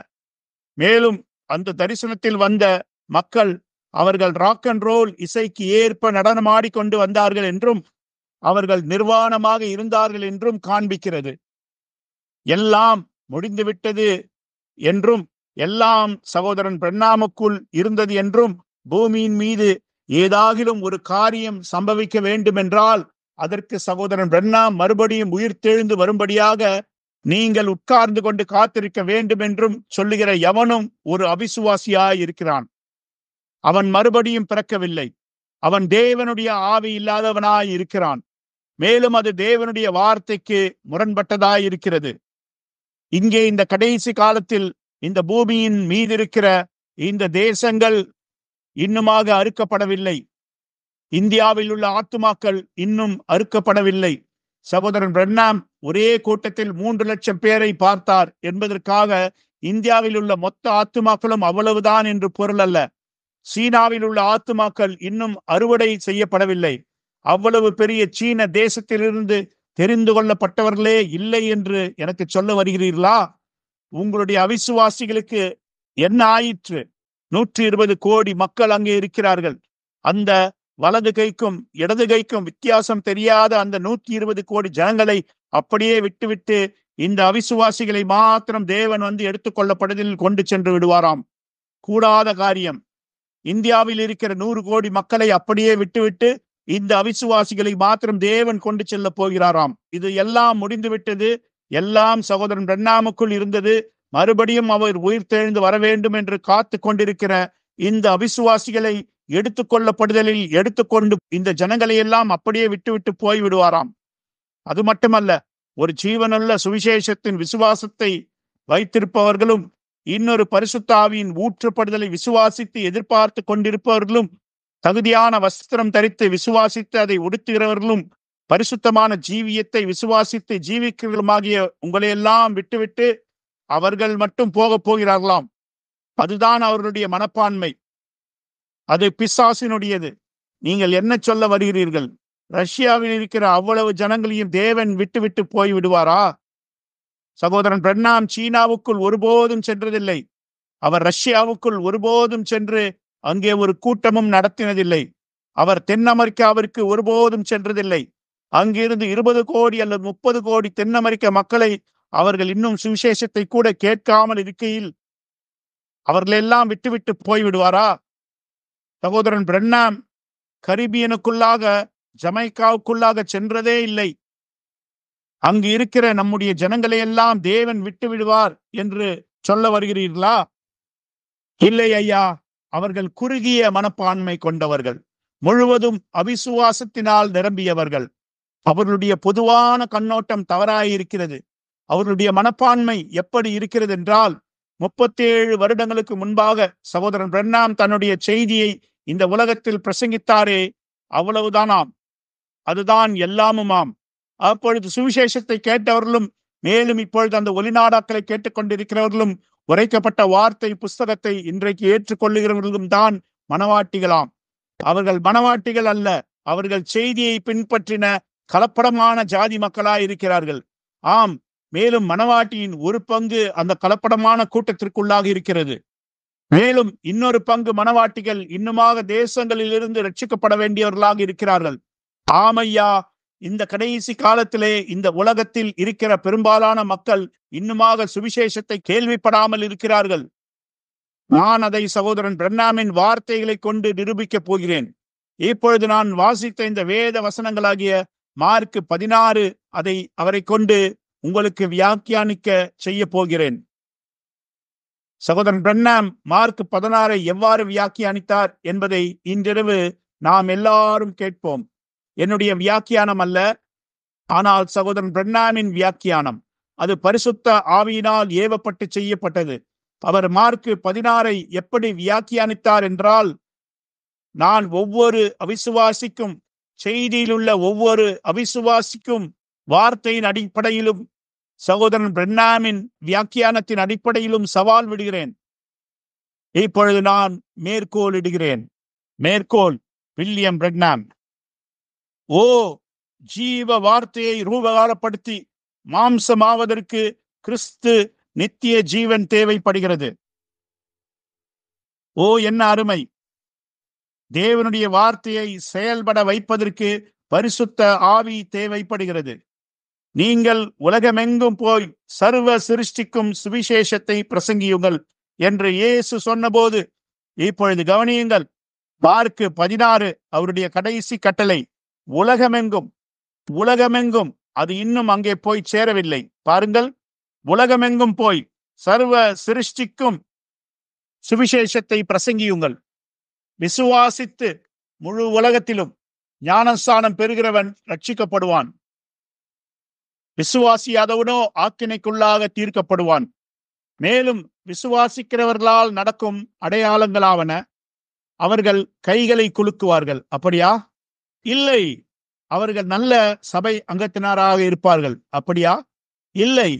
மேலும் அந்த தரிசனத்தில் வந்த மக்கள் அவர்கள் ராக் அண்ட் ரோல் இசைக்கு ஏற்ப நடனமாடி கொண்டு வந்தார்கள் என்றும், அவர்கள் நிர்வாணமாக இருந்தார்கள் என்றும் காண்பிக்கிறது. எல்லாம் முடிந்துவிட்டது என்றும், எல்லாம் சகோதரன் பிரென்னாமுக்குள் இருந்தது என்றும், பூமியின் மீது ஏதாகிலும் ஒரு காரியம் சம்பவிக்க வேண்டும் என்றால் அதற்கு சகோதரன் பிரென்னாம் மறுபடியும் உயிர்த்தெழுந்து வரும்படியாக நீங்கள் உட்கார்ந்து கொண்டு காத்திருக்க வேண்டும் என்றும் சொல்லுகிற எவனும் ஒரு அவிசுவாசியாய் இருக்கிறான். அவன் மறுபடியும் பிறக்கவில்லை. அவன் தேவனுடைய ஆவி இல்லாதவனாய் இருக்கிறான். மேலும் அது தேவனுடைய வார்த்தைக்கு முரண்பட்டதாய் இருக்கிறது. இங்கே இந்த கடைசி காலத்தில் இந்த பூமியின் மீது இருக்கிற இந்த தேசங்கள் இன்னுமாக அறுக்கப்படவில்லை. இந்தியாவில் உள்ள ஆத்துமாக்கள் இன்னும் அறுக்கப்படவில்லை. சகோதரன் பிரென்னாம் ஒரே கூட்டத்தில் 3 லட்சம் பேரை பார்த்தார் என்பதற்காக இந்தியாவில் உள்ள மொத்த ஆத்துமாக்களும் அவ்வளவுதான் என்று பொருள் அல்ல. சீனாவில் உள்ள ஆத்துமாக்கள் இன்னும் அறுவடை செய்யப்படவில்லை. அவ்வளவு பெரிய சீன தேசத்திலிருந்து தெரிந்து கொள்ளப்பட்டவர்களே இல்லை என்று எனக்கு சொல்ல வருகிறீர்களா? உங்களுடைய அவிசுவாசிகளுக்கு என்ன ஆயிற்று? 120 கோடி மக்கள் அங்கே இருக்கிறார்கள். அந்த வலது கைக்கும் இடது கைக்கும் வித்தியாசம் தெரியாத அந்த 120 கோடி ஜனங்களை அப்படியே விட்டுவிட்டு இந்த அவிசுவாசிகளை மாத்திரம் தேவன் எடுத்துக்கொள்ளப்படுதலில் கொண்டு சென்று விடுவாராம். கூடாத காரியம். இந்தியாவில் இருக்கிற 100 கோடி மக்களை அப்படியே விட்டுவிட்டு இந்த அவிசுவாசிகளை மாத்திரம் தேவன் கொண்டு செல்ல போகிறாராம். இது எல்லாம் முடிந்துவிட்டது. எல்லாம் சகோதரன் பிரண்ணாமுக்குள் இருந்தது. மறுபடியும் அவர் உயிர்த்தெழுந்து வர வேண்டும் என்று காத்து கொண்டிருக்கிற இந்த அவிசுவாசிகளை எடுத்துக்கொள்ளப்படுதலில் எடுத்துக்கொண்டு இந்த ஜனங்களை எல்லாம் அப்படியே விட்டுவிட்டு போய் விடுவாராம். அது மட்டுமல்ல, ஒரு ஜீவனுள்ள சுவிசேஷத்தின் விசுவாசத்தை வைத்திருப்பவர்களும் இன்னொரு பரிசுத்த ஆவியின் ஊற்றப்படுதலை விசுவாசித்து எதிர்பார்த்து கொண்டிருப்பவர்களும் தகுதியான வஸ்திரம் தரித்து விசுவாசித்து அதை உடுத்துகிறவர்களும் பரிசுத்தமான ஜீவியத்தை விசுவாசித்து ஜீவிக்கிறவர்களுமாகிய உங்களையெல்லாம் விட்டுவிட்டு அவர்கள் மட்டும் போகிறார்களாம். அதுதான் அவர்களுடைய மனப்பான்மை. அது பிசாசினுடையது. நீங்கள் என்ன சொல்ல வருகிறீர்கள்? ரஷ்யாவில் இருக்கிற அவ்வளவு ஜனங்களையும் தேவன் விட்டுவிட்டு போய் விடுவாரா? சகோதரன் பிரண்ணாம் சீனாவுக்குள் ஒருபோதும் சென்றதில்லை. அவர் ரஷ்யாவுக்குள் ஒருபோதும் சென்று அங்கே ஒரு கூட்டமும் நடத்தினதில்லை. அவர் தென் அமெரிக்காவிற்கு ஒருபோதும் சென்றதில்லை. அங்கிருந்து 20 கோடி அல்லது 30 கோடி தென் அமெரிக்க மக்களை அவர்கள் இன்னும் சுவிசேஷத்தை கூட கேட்காமல் இருக்கையில் அவர்களெல்லாம் விட்டுவிட்டு போய்விடுவாரா? சகோதரன் பிரண்ணாம் கரிபியனுக்குள்ளாக ஜமைக்காவுக்குள்ளாக சென்றதே இல்லை. அங்கு இருக்கிற நம்முடைய ஜனங்களை எல்லாம் தேவன் விட்டு விடுவார் என்று சொல்ல வருகிறீர்களா? இல்லை ஐயா. அவர்கள் குறுகிய மனப்பான்மை கொண்டவர்கள், முழுவதும் அவிசுவாசத்தினால் நிரம்பியவர்கள். அவர்களுடைய பொதுவான கண்ணோட்டம் தவறாயிருக்கிறது. அவர்களுடைய மனப்பான்மை எப்படி இருக்கிறது என்றால், 37 வருடங்களுக்கு முன்பாக சகோதரன் பிரண்ணாம் தன்னுடைய செய்தியை இந்த உலகத்தில் பிரசங்கித்தாரே, அவ்வளவுதானாம். அதுதான் எல்லாமுமாம். அப்பொழுது சுவிசேஷத்தை கேட்டவர்களும் மேலும் இப்பொழுது அந்த ஒலிநாடாக்களை கேட்டுக்கொண்டிருக்கிறவர்களும் உரைக்கப்பட்ட வார்த்தை புஸ்தகத்தை இன்றைக்கு ஏற்றுக்கொள்ளுகிறவர்களும் தான் மனவாட்டிகளாம். அவர்கள் மனவாட்டிகள் அல்ல. அவர்கள் செய்தியை பின்பற்றின கலப்படமான ஜாதி மக்களாய் இருக்கிறார்கள். ஆம், மேலும் மனவாட்டியின் ஒரு பங்கு அந்த கலப்படமான கூட்டத்திற்குள்ளாக இருக்கிறது. மேலும் இன்னொரு பங்கு மனவாட்டிகள் இன்னுமாக தேசங்களிலிருந்து ரட்சிக்கப்பட வேண்டியவர்களாக இருக்கிறார்கள். ஆமையா, இந்த கடைசி காலத்திலே இந்த உலகத்தில் இருக்கிற பெரும்பாலான மக்கள் இன்னுமாக சுவிசேஷத்தை கேள்விப்படாமல் இருக்கிறார்கள். நான் அதை சகோதரன் பிரண்ணாமின் வார்த்தைகளை கொண்டு நிரூபிக்கப் போகிறேன். இப்பொழுது நான் வாசித்த இந்த வேத வசனங்களாகிய மார்க் 16 அதை அவரை கொண்டு உங்களுக்கு வியாக்கியானிக்க செய்ய போகிறேன். சகோதரன் பிரண்ணாம் மார்க் 16 எவ்வாறு வியாக்கியானித்தார் என்பதை இன்றிரவு நாம் எல்லாரும் கேட்போம். என்னுடைய வியாக்கியானம் அல்ல, ஆனால் சகோதரன் பிரண்ணாமின் வியாக்கியானம். அது பரிசுத்த ஆவியினால் ஏவப்பட்டு செய்யப்பட்டது. அவர் மார்க் 16 எப்படி வியாக்கியானித்தார் என்றால், நான் ஒவ்வொரு அவிசுவாசிக்கும், செய்தியிலுள்ள ஒவ்வொரு அவிசுவாசிக்கும் வார்த்தையின் அடிப்படையிலும் சகோதரன் பிரண்ணாமின் வியாக்கியானத்தின் அடிப்படையிலும் சவால் விடுகிறேன். இப்பொழுது நான் மேற்கோள் இடுகிறேன். மேற்கோள்: வில்லியம் பிரண்ணாம். ஓ, ஜீவ வார்த்தையை ரூபகாரப்படுத்தி மாம்சமாவதற்கு கிறிஸ்து நித்திய ஜீவன் தேவைப்படுகிறது. ஓ, என்ன அருமை! தேவனுடைய வார்த்தையை செயல்பட வைப்பதற்கு பரிசுத்த ஆவி தேவைப்படுகிறது. நீங்கள் உலகமெங்கும் போய் சர்வ சிருஷ்டிக்கும் சுவிசேஷத்தை பிரசங்கியுங்கள் என்று இயேசு சொன்னபோது, இப்பொழுது கவனியுங்கள், மார்க் 16 அவருடைய கடைசி கட்டளை. உலகமெங்கும், உலகமெங்கும். அது இன்னும் அங்கே போய் சேரவில்லை. பாருங்கள், உலகமெங்கும் போய் சர்வ சிருஷ்டிக்கும் சுவிசேஷத்தை பிரசங்கியுங்கள். விசுவாசித்து முழு உலகத்திலும் ஞானஸ்நானம் பெறுகிறவன் ரட்சிக்கப்படுவான். விசுவாசியாதவனோ ஆக்கினைக்குள்ளாக தீர்க்கப்படுவான். மேலும் விசுவாசிக்கிறவர்களால் நடக்கும் அடையாளங்களாவன: அவர்கள் கைகளை குலுக்குவார்கள். அப்படியா? இல்லை. அவர்கள் நல்ல சபை அங்கத்தினராக இருப்பார்கள். அப்படியா? இல்லை.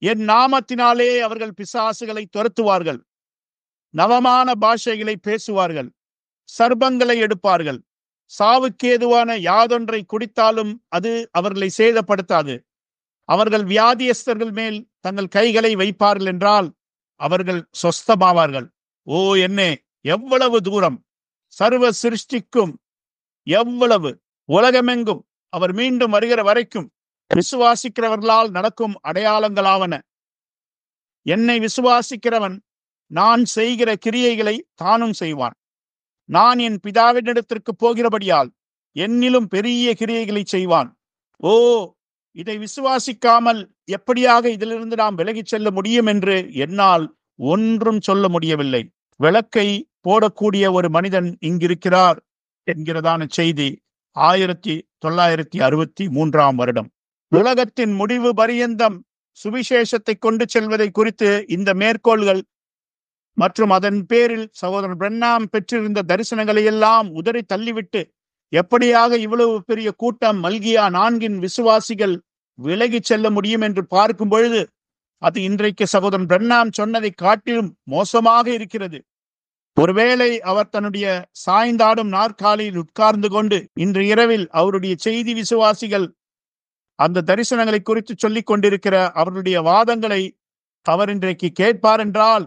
என் நாமத்தினாலே அவர்கள் பிசாசுகளை துரத்துவார்கள். நவமான பாஷைகளை பேசுவார்கள். சர்பங்களை எடுப்பார்கள். சாவுக்கேதுவான யாதொன்றை குடித்தாலும் அது அவர்களை சேதப்படுத்தாது. அவர்கள் வியாதியஸ்தர்கள் மேல் தங்கள் கைகளை வைப்பார்கள் என்றால் அவர்கள் சொஸ்தமாவார்கள். ஓ, என்னே, எவ்வளவு தூரம்! சர்வ சிருஷ்டிக்கும், எவ்வளவு! உலகமெங்கும் அவர் மீண்டும் வருகிற வரைக்கும் விசுவாசிக்கிறவர்களால் நடக்கும் அடையாளங்களாவன. என்னை விசுவாசிக்கிறவன் நான் செய்கிற கிரியைகளை தானும் செய்வான். நான் என் பிதாவினிடத்திற்கு போகிறபடியால் என்னிலும் பெரிய கிரியைகளை செய்வான். ஓ, இதை விசுவாசிக்காமல் எப்படியாக இதிலிருந்து நாம் விலகிச் செல்ல முடியும் என்று என்னால் ஒன்றும் சொல்ல முடியவில்லை. விளக்கை போடக்கூடிய ஒரு மனிதன் இங்கிருக்கிறார் என்கிறதான செய்தி 1963 வருடம். உலகத்தின் முடிவு பரியந்தம் சுவிசேஷத்தை கொண்டு செல்வதை குறித்து இந்த மேற்கோள்கள் மற்றும் அதன் பேரில் சகோதரன் பிரண்ணாம் பெற்றிருந்த தரிசனங்களை எல்லாம் உதறி தள்ளிவிட்டு எப்படியாக இவ்வளவு பெரிய கூட்டம் மல்கியா 4 விசுவாசிகள் விலகி செல்ல முடியும் என்று பார்க்கும் பொழுது அது இன்றைக்கு சகோதரன் பிரண்ணாம் சொன்னதை காட்டிலும் மோசமாக இருக்கிறது. ஒருவேளை அவர் தன்னுடைய சாய்ந்தாடும் நாற்காலியில் உட்கார்ந்து கொண்டு இன்று இரவில் அவருடைய செய்தி விசுவாசிகள் அந்த தரிசனங்களை குறித்து சொல்லிக் கொண்டிருக்கிற அவருடைய வாதங்களை அவர் இன்றைக்கு கேட்பார் என்றால்,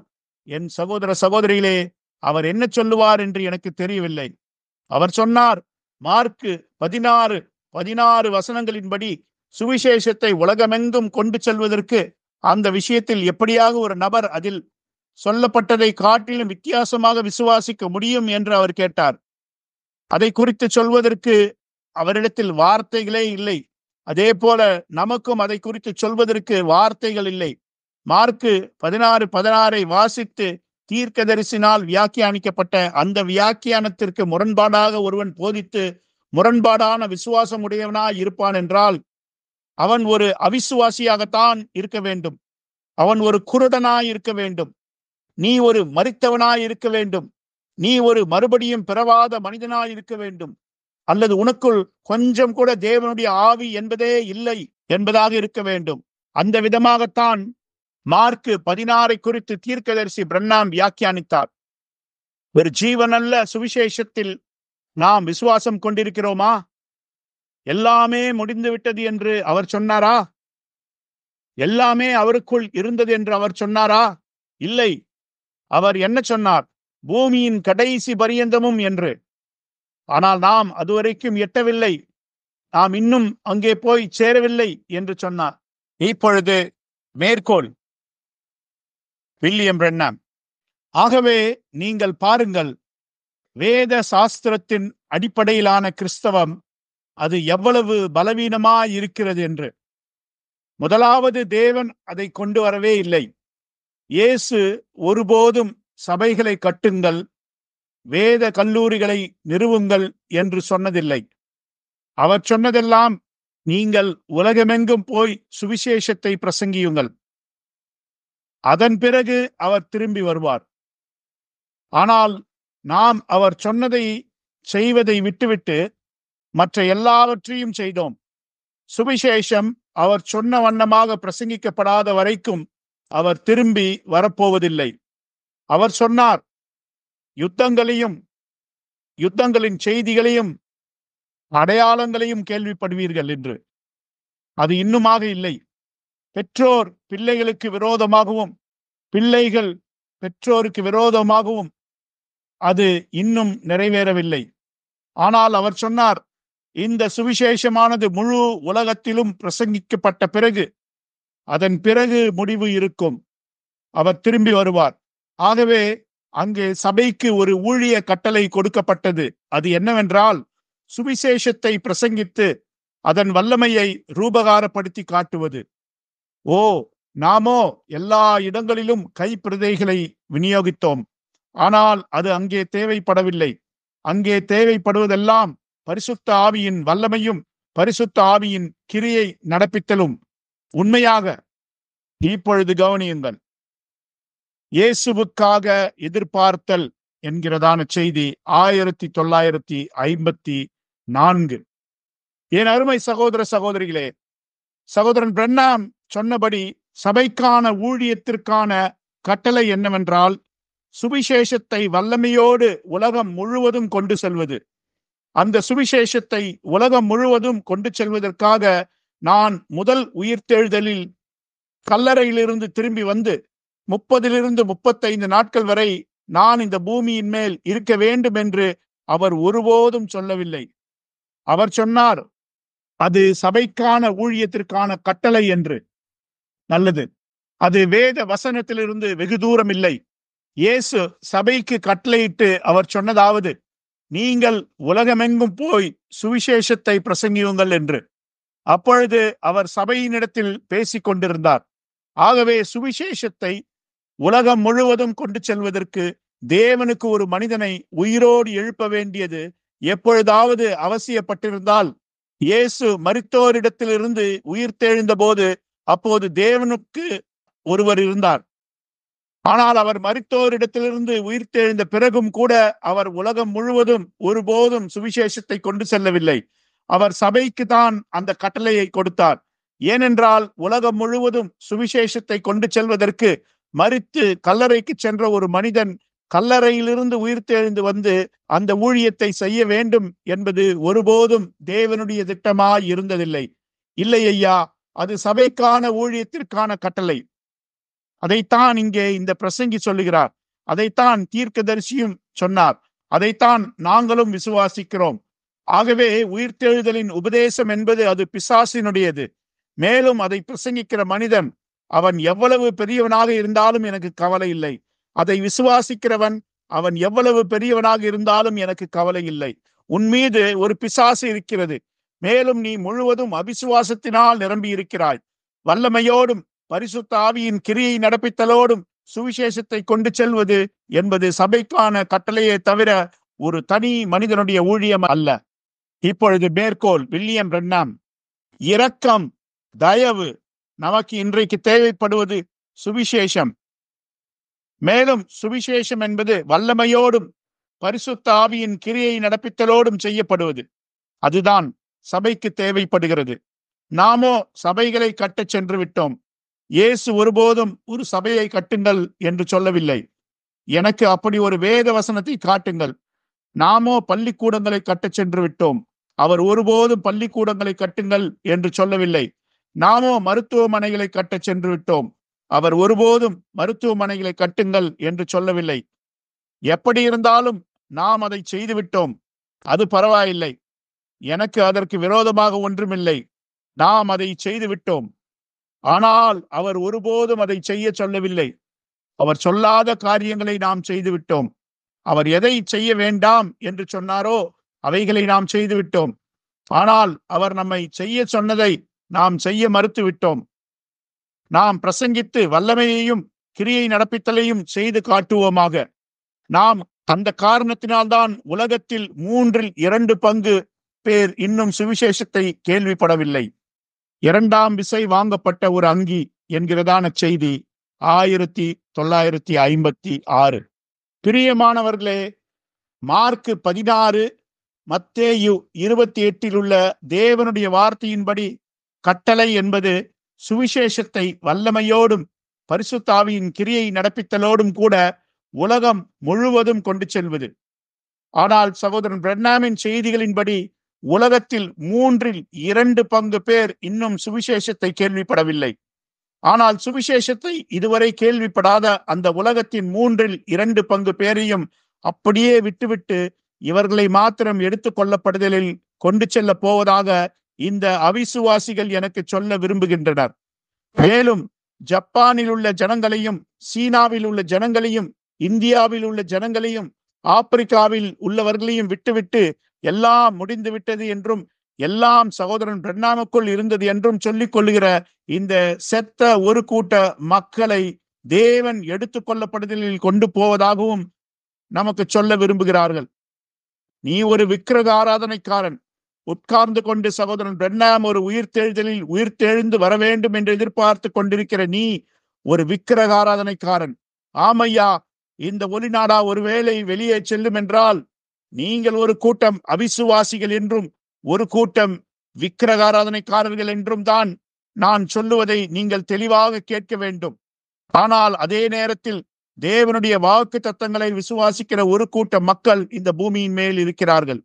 என் சகோதர சகோதரிகளே, அவர் என்ன சொல்லுவார் என்று எனக்கு தெரியவில்லை. அவர் சொன்னார், மார்க்கு 16 வசனங்களின்படி சுவிசேஷத்தை உலகமெங்கும் கொண்டு செல்வதற்கு அந்த விஷயத்தில் எப்படியாக ஒரு நபர் அதில் சொல்லப்பட்டதை காட்டிலும் வித்தியாசமாக விசுவாசிக்க முடியும் என்று அவர் கேட்டார். அதை குறித்து சொல்வதற்கு அவரிடத்தில் வார்த்தைகளே இல்லை. அதே போல நமக்கும் அதை குறித்து சொல்வதற்கு வார்த்தைகள் இல்லை. மார்க்கு 16 வாசித்து தீர்க்கதரிசினால் வியாக்கியானிக்கப்பட்ட அந்த வியாக்கியானத்திற்கு முரண்பாடாக ஒருவன் போதித்து முரண்பாடான விசுவாசம் உடையவனாய் இருப்பான் என்றால் அவன் ஒரு அவிசுவாசியாகத்தான் இருக்க வேண்டும். அவன் ஒரு குருடனாய் இருக்க வேண்டும். நீ ஒரு மரித்தவனாய் இருக்க வேண்டும். நீ ஒரு மறுபடியும் பிறவாத மனிதனாய் இருக்க வேண்டும். அல்லது உனக்குள் கொஞ்சம் கூட தேவனுடைய ஆவி என்பதே இல்லை என்பதாக இருக்க வேண்டும். அந்த விதமாகத்தான் மார்க்கு 16 குறித்து தீர்க்கதரிசி பிரண்ணாம் வியாக்கியானித்தார். ஒரு ஜீவனல்ல சுவிசேஷத்தில் நாம் விசுவாசம் கொண்டிருக்கிறோமா? எல்லாமே முடிந்து விட்டது என்று அவர் சொன்னாரா? எல்லாமே அவருக்குள் இருந்தது என்று அவர் சொன்னாரா? இல்லை. அவர் என்ன சொன்னார்? பூமியின் கடைசி பரியந்தமும் என்று. ஆனால் நாம் அதுவரைக்கும் எட்டவில்லை, நாம் இன்னும் அங்கே போய் சேரவில்லை என்று சொன்னார். இப்பொழுது மேற்கோள் வில்லியம் பிரண்ணாம். ஆகவே நீங்கள் பாருங்கள், வேத சாஸ்திரத்தின் அடிப்படையிலான கிறிஸ்தவம் அது எவ்வளவு பலவீனமாய் இருக்கிறது என்று. முதலாவது, தேவன் அதை கொண்டு வரவே இல்லை. இயேசு ஒருபோதும் சபைகளை கட்டுங்கள், வேத கல்லூரிகளை நிறுவுங்கள் என்று சொன்னதில்லை. அவர் சொன்னதெல்லாம், நீங்கள் உலகமெங்கும் போய் சுவிசேஷத்தை பிரசங்கியுங்கள். அதன் பிறகு அவர் திரும்பி வருவார். ஆனால் நாம் அவர் சொன்னதை செய்வதை விட்டுவிட்டு மற்ற எல்லாவற்றையும் செய்தோம். சுவிசேஷம் அவர் சொன்ன வண்ணமாக பிரசங்கிக்கப்படாத வரைக்கும் அவர் திரும்பி வரப்போவதில்லை. அவர் சொன்னார், யுத்தங்களின் செய்திகளையும் அடையாளங்களையும் கேள்விப்படுவீர்கள் என்று. அது இன்னுமாக இல்லை. பெற்றோர் பிள்ளைகளுக்கு விரோதமாகவும் பிள்ளைகள் பெற்றோருக்கு விரோதமாகவும் அது இன்னும் நிறைவேறவில்லை. ஆனால் அவர் சொன்னார், இந்த சுவிசேஷமானது முழு உலகத்திலும் பிரசங்கிக்கப்பட்ட பிறகு அதன் பிறகு முடிவு இருக்கும். அவர் திரும்பி வருவார். ஆகவே அங்கே சபைக்கு ஒரு ஊழிய கட்டளை கொடுக்கப்பட்டது. அது என்னவென்றால், சுவிசேஷத்தை பிரசங்கித்து அதன் வல்லமையை ரூபகாரப்படுத்தி காட்டுவது. ஓ, நாமோ எல்லா இடங்களிலும் கைப்பிரதைகளை விநியோகித்தோம். ஆனால் அது அங்கே தேவைப்படவில்லை. அங்கே தேவைப்படுவதெல்லாம் பரிசுத்த ஆவியின் வல்லமையும் பரிசுத்த ஆவியின் கிரியை நடப்பித்தலும். உண்மையாக இப்பொழுது கவனியுங்கள். இயேசுவுக்காக எதிர்பார்த்தல் என்கிறதான செய்தி 1954. என் அருமை சகோதர சகோதரிகளே, சகோதரன் பிரண்ணாம் சொன்னபடி சபைக்கான ஊழியத்திற்கான கட்டளை என்னவென்றால், சுவிசேஷத்தை வல்லமையோடு உலகம் முழுவதும் கொண்டு செல்வது. அந்த சுவிசேஷத்தை உலகம் முழுவதும் கொண்டு செல்வதற்காக நான் முதல் உயிர்த்தெழுதலில் கல்லறையிலிருந்து திரும்பி வந்து 30-35 நாட்கள் வரை நான் இந்த பூமியின் மேல் இருக்க வேண்டும் என்று அவர் ஒருபோதும் சொல்லவில்லை. அவர் சொன்னார், அது சபைக்கான ஊழியத்திற்கான கட்டளை என்று. நல்லது. அது வேத வசனத்திலிருந்து வெகு தூரம் இல்லை. இயேசு சபைக்கு கட்டளையிட்டு அவர் சொன்னதாவது, நீங்கள் உலகமெங்கும் போய் சுவிசேஷத்தை பிரசங்கியுங்கள் என்று. அப்பொழுது அவர் சபையினிடத்தில் பேசிக் கொண்டிருந்தார். ஆகவே சுவிசேஷத்தை உலகம் முழுவதும் கொண்டு செல்வதற்கு தேவனுக்கு ஒரு மனிதனை உயிரோடு எழுப்ப வேண்டியது எப்பொழுதாவது அவசியப்பட்டிருந்தால், இயேசு மரித்தோரிடத்திலிருந்து உயிர்த்தெழுந்த போது அப்போது தேவனுக்கு ஒருவர் இருந்தார். ஆனால் அவர் மரித்தோரிடத்திலிருந்து உயிர்த்தெழுந்த பிறகும் கூட அவர் உலகம் முழுவதும் ஒருபோதும் சுவிசேஷத்தை கொண்டு செல்லவில்லை. அவர் சபைக்கு தான் அந்த கட்டளையை கொடுத்தார். ஏனென்றால் உலகம் முழுவதும் சுவிசேஷத்தை கொண்டு செல்வதற்கு மரித்து கல்லறைக்கு சென்ற ஒரு மனிதன் கல்லறையிலிருந்து உயிர்த்தெழுந்து வந்து அந்த ஊழியத்தை செய்ய வேண்டும் என்பது ஒருபோதும் தேவனுடைய திட்டமாய் இருந்ததில்லை. இல்லை ஐயா, அது சபைக்கான ஊழியத்திற்கான கட்டளை. அதைத்தான் இங்கே இந்த பிரசங்கி சொல்லுகிறார். அதைத்தான் தீர்க்கதரிசியும் சொன்னார். அதைத்தான் நாங்களும் விசுவாசிக்கிறோம். ஆகவே உயிர்த்தெழுதலின் உபதேசம் என்பது அது பிசாசினுடையது. மேலும் அதை பிரசங்கிக்கிற மனிதன் அவன் எவ்வளவு பெரியவனாக இருந்தாலும் எனக்கு கவலை இல்லை. அதை விசுவாசிக்கிறவன் அவன் எவ்வளவு பெரியவனாக இருந்தாலும் எனக்கு கவலை இல்லை. உன் மீது ஒரு பிசாசு இருக்கிறது. மேலும் நீ முழுவதும் அவிசுவாசத்தினால் நிரம்பி இருக்கிறாய். வல்லமையோடும் பரிசுத்த ஆவியின் கிரியை நடப்பித்தலோடும் சுவிசேஷத்தை கொண்டு செல்வது என்பது சபைக்கான கட்டளையே தவிர ஒரு தனி மனிதனுடைய ஊழியம் அல்ல. இப்பொழுது மேற்கோள் வில்லியம் பிரன்னாம். இரக்கம், தயவு நமக்கு இன்றைக்கு தேவைப்படுவது சுவிசேஷம். மேலும் சுவிசேஷம் என்பது வல்லமையோடும் பரிசுத்த ஆவியின் கிரியை நடப்பித்தலோடும் செய்யப்படுவது. அதுதான் சபைக்கு தேவைப்படுகிறது. நாமோ சபைகளை கட்டச் சென்று விட்டோம். இயேசு ஒருபோதும் ஒரு சபையை கட்டுங்கள் என்று சொல்லவில்லை. எனக்கு அப்படி ஒரு வேத வசனத்தை காட்டுங்கள். நாமோ பள்ளிக்கூடங்களை கட்டச் சென்று விட்டோம். அவர் ஒருபோதும் பள்ளிக்கூடங்களை கட்டுங்கள் என்று சொல்லவில்லை. நாமோ மருத்துவமனைகளை கட்டச் சென்று விட்டோம். அவர் ஒருபோதும் மருத்துவமனைகளை கட்டுங்கள் என்று சொல்லவில்லை. எப்படி இருந்தாலும் நாம் அதை செய்துவிட்டோம். அது பரவாயில்லை. எனக்கு அதற்கு விரோதமாக ஒன்றுமில்லை. நாம் அதை செய்துவிட்டோம். ஆனால் அவர் ஒருபோதும் அதை செய்ய சொல்லவில்லை. அவர் சொல்லாத காரியங்களை நாம் செய்துவிட்டோம். அவர் எதை செய்ய வேண்டாம் என்று சொன்னாரோ அவைகளை நாம் செய்துவிட்டோம். ஆனால் அவர் நம்மை செய்ய சொன்னதை நாம் செய்ய மறுத்துவிட்டோம். நாம் பிரசங்கித்து வல்லமையையும் கிரியை நடப்பித்தலையும் செய்து காட்டுவோமாக. நாம் அந்த காரணத்தினால்தான் உலகத்தில் 2/3 பேர் இன்னும் சுவிசேஷத்தை கேள்விப்படவில்லை. 2ஆம் விசை வாங்கப்பட்ட ஒரு அங்கி என்கிறதான செய்தி 1956. பிரியமானவர்களே, மார்க் 16, மத்தேயு 28 உள்ள தேவனுடைய வார்த்தையின்படி கட்டளை என்பது சுவிசேஷத்தை வல்லமையோடும் பரிசுத்த ஆவியின் கிரியை நடப்பித்தலோடும் கூட உலகம் முழுவதும் கொண்டு செல்வது. ஆனால் சகோதரன் பிரன்னாமின் செய்திகளின்படி உலகத்தில் 2/3 பேர் இன்னும் சுவிசேஷத்தை கேள்விப்படவில்லை. ஆனால் சுவிசேஷத்தை இதுவரை கேள்விப்படாத அந்த உலகத்தின் 2/3 பேரையும் அப்படியே விட்டுவிட்டு இவர்களை மாத்திரம் எடுத்துக் கொள்ளப்படுதலில் கொண்டு செல்ல போவதாக இந்த அவிசுவாசிகள் எனக்கு சொல்ல விரும்புகின்றனர். மேலும் ஜப்பானில் உள்ள ஜனங்களையும், சீனாவில் உள்ள ஜனங்களையும், இந்தியாவில் உள்ள ஜனங்களையும், ஆப்பிரிக்காவில் உள்ளவர்களையும் விட்டுவிட்டு எல்லாம் முடிந்து விட்டது என்றும் எல்லாம் சகோதரன் பிரன்னாமுக்குள் இருந்தது என்றும் சொல்லிக் கொள்ளுகிற இந்த செத்த ஒரு கூட்ட மக்களை தேவன் எடுத்துக் கொள்ளப்படுதலில் கொண்டு போவதாகவும் நமக்கு சொல்ல விரும்புகிறார்கள். நீ ஒரு விக்கிரக ஆராதனைக்காரன். உட்கார்ந்து கொண்டு சகோதரன் பிரன்னாம் ஒரு உயிர்த்தெழுதலில் உயிர்த்தெழுந்து வர வேண்டும் என்று எதிர்பார்த்து கொண்டிருக்கிற நீ ஒரு விக்கிரக ஆராதனைக்காரன். ஆமையா, இந்த ஒளிநாடா ஒருவேளை வெளியே செல்லும் என்றால் நீங்கள் ஒரு கூட்டம் அவிசுவாசிகள் என்றும் ஒரு கூட்டம் விக்கிரக ஆராதனைக்காரர்கள் என்றும் தான் நான் சொல்லுவதை நீங்கள் தெளிவாக கேட்க வேண்டும். ஆனால் அதே நேரத்தில் தேவனுடைய வாக்கு தத்தங்களை விசுவாசிக்கிற ஒரு கூட்டம் மக்கள் இந்த பூமியின் மேல் இருக்கிறார்கள்.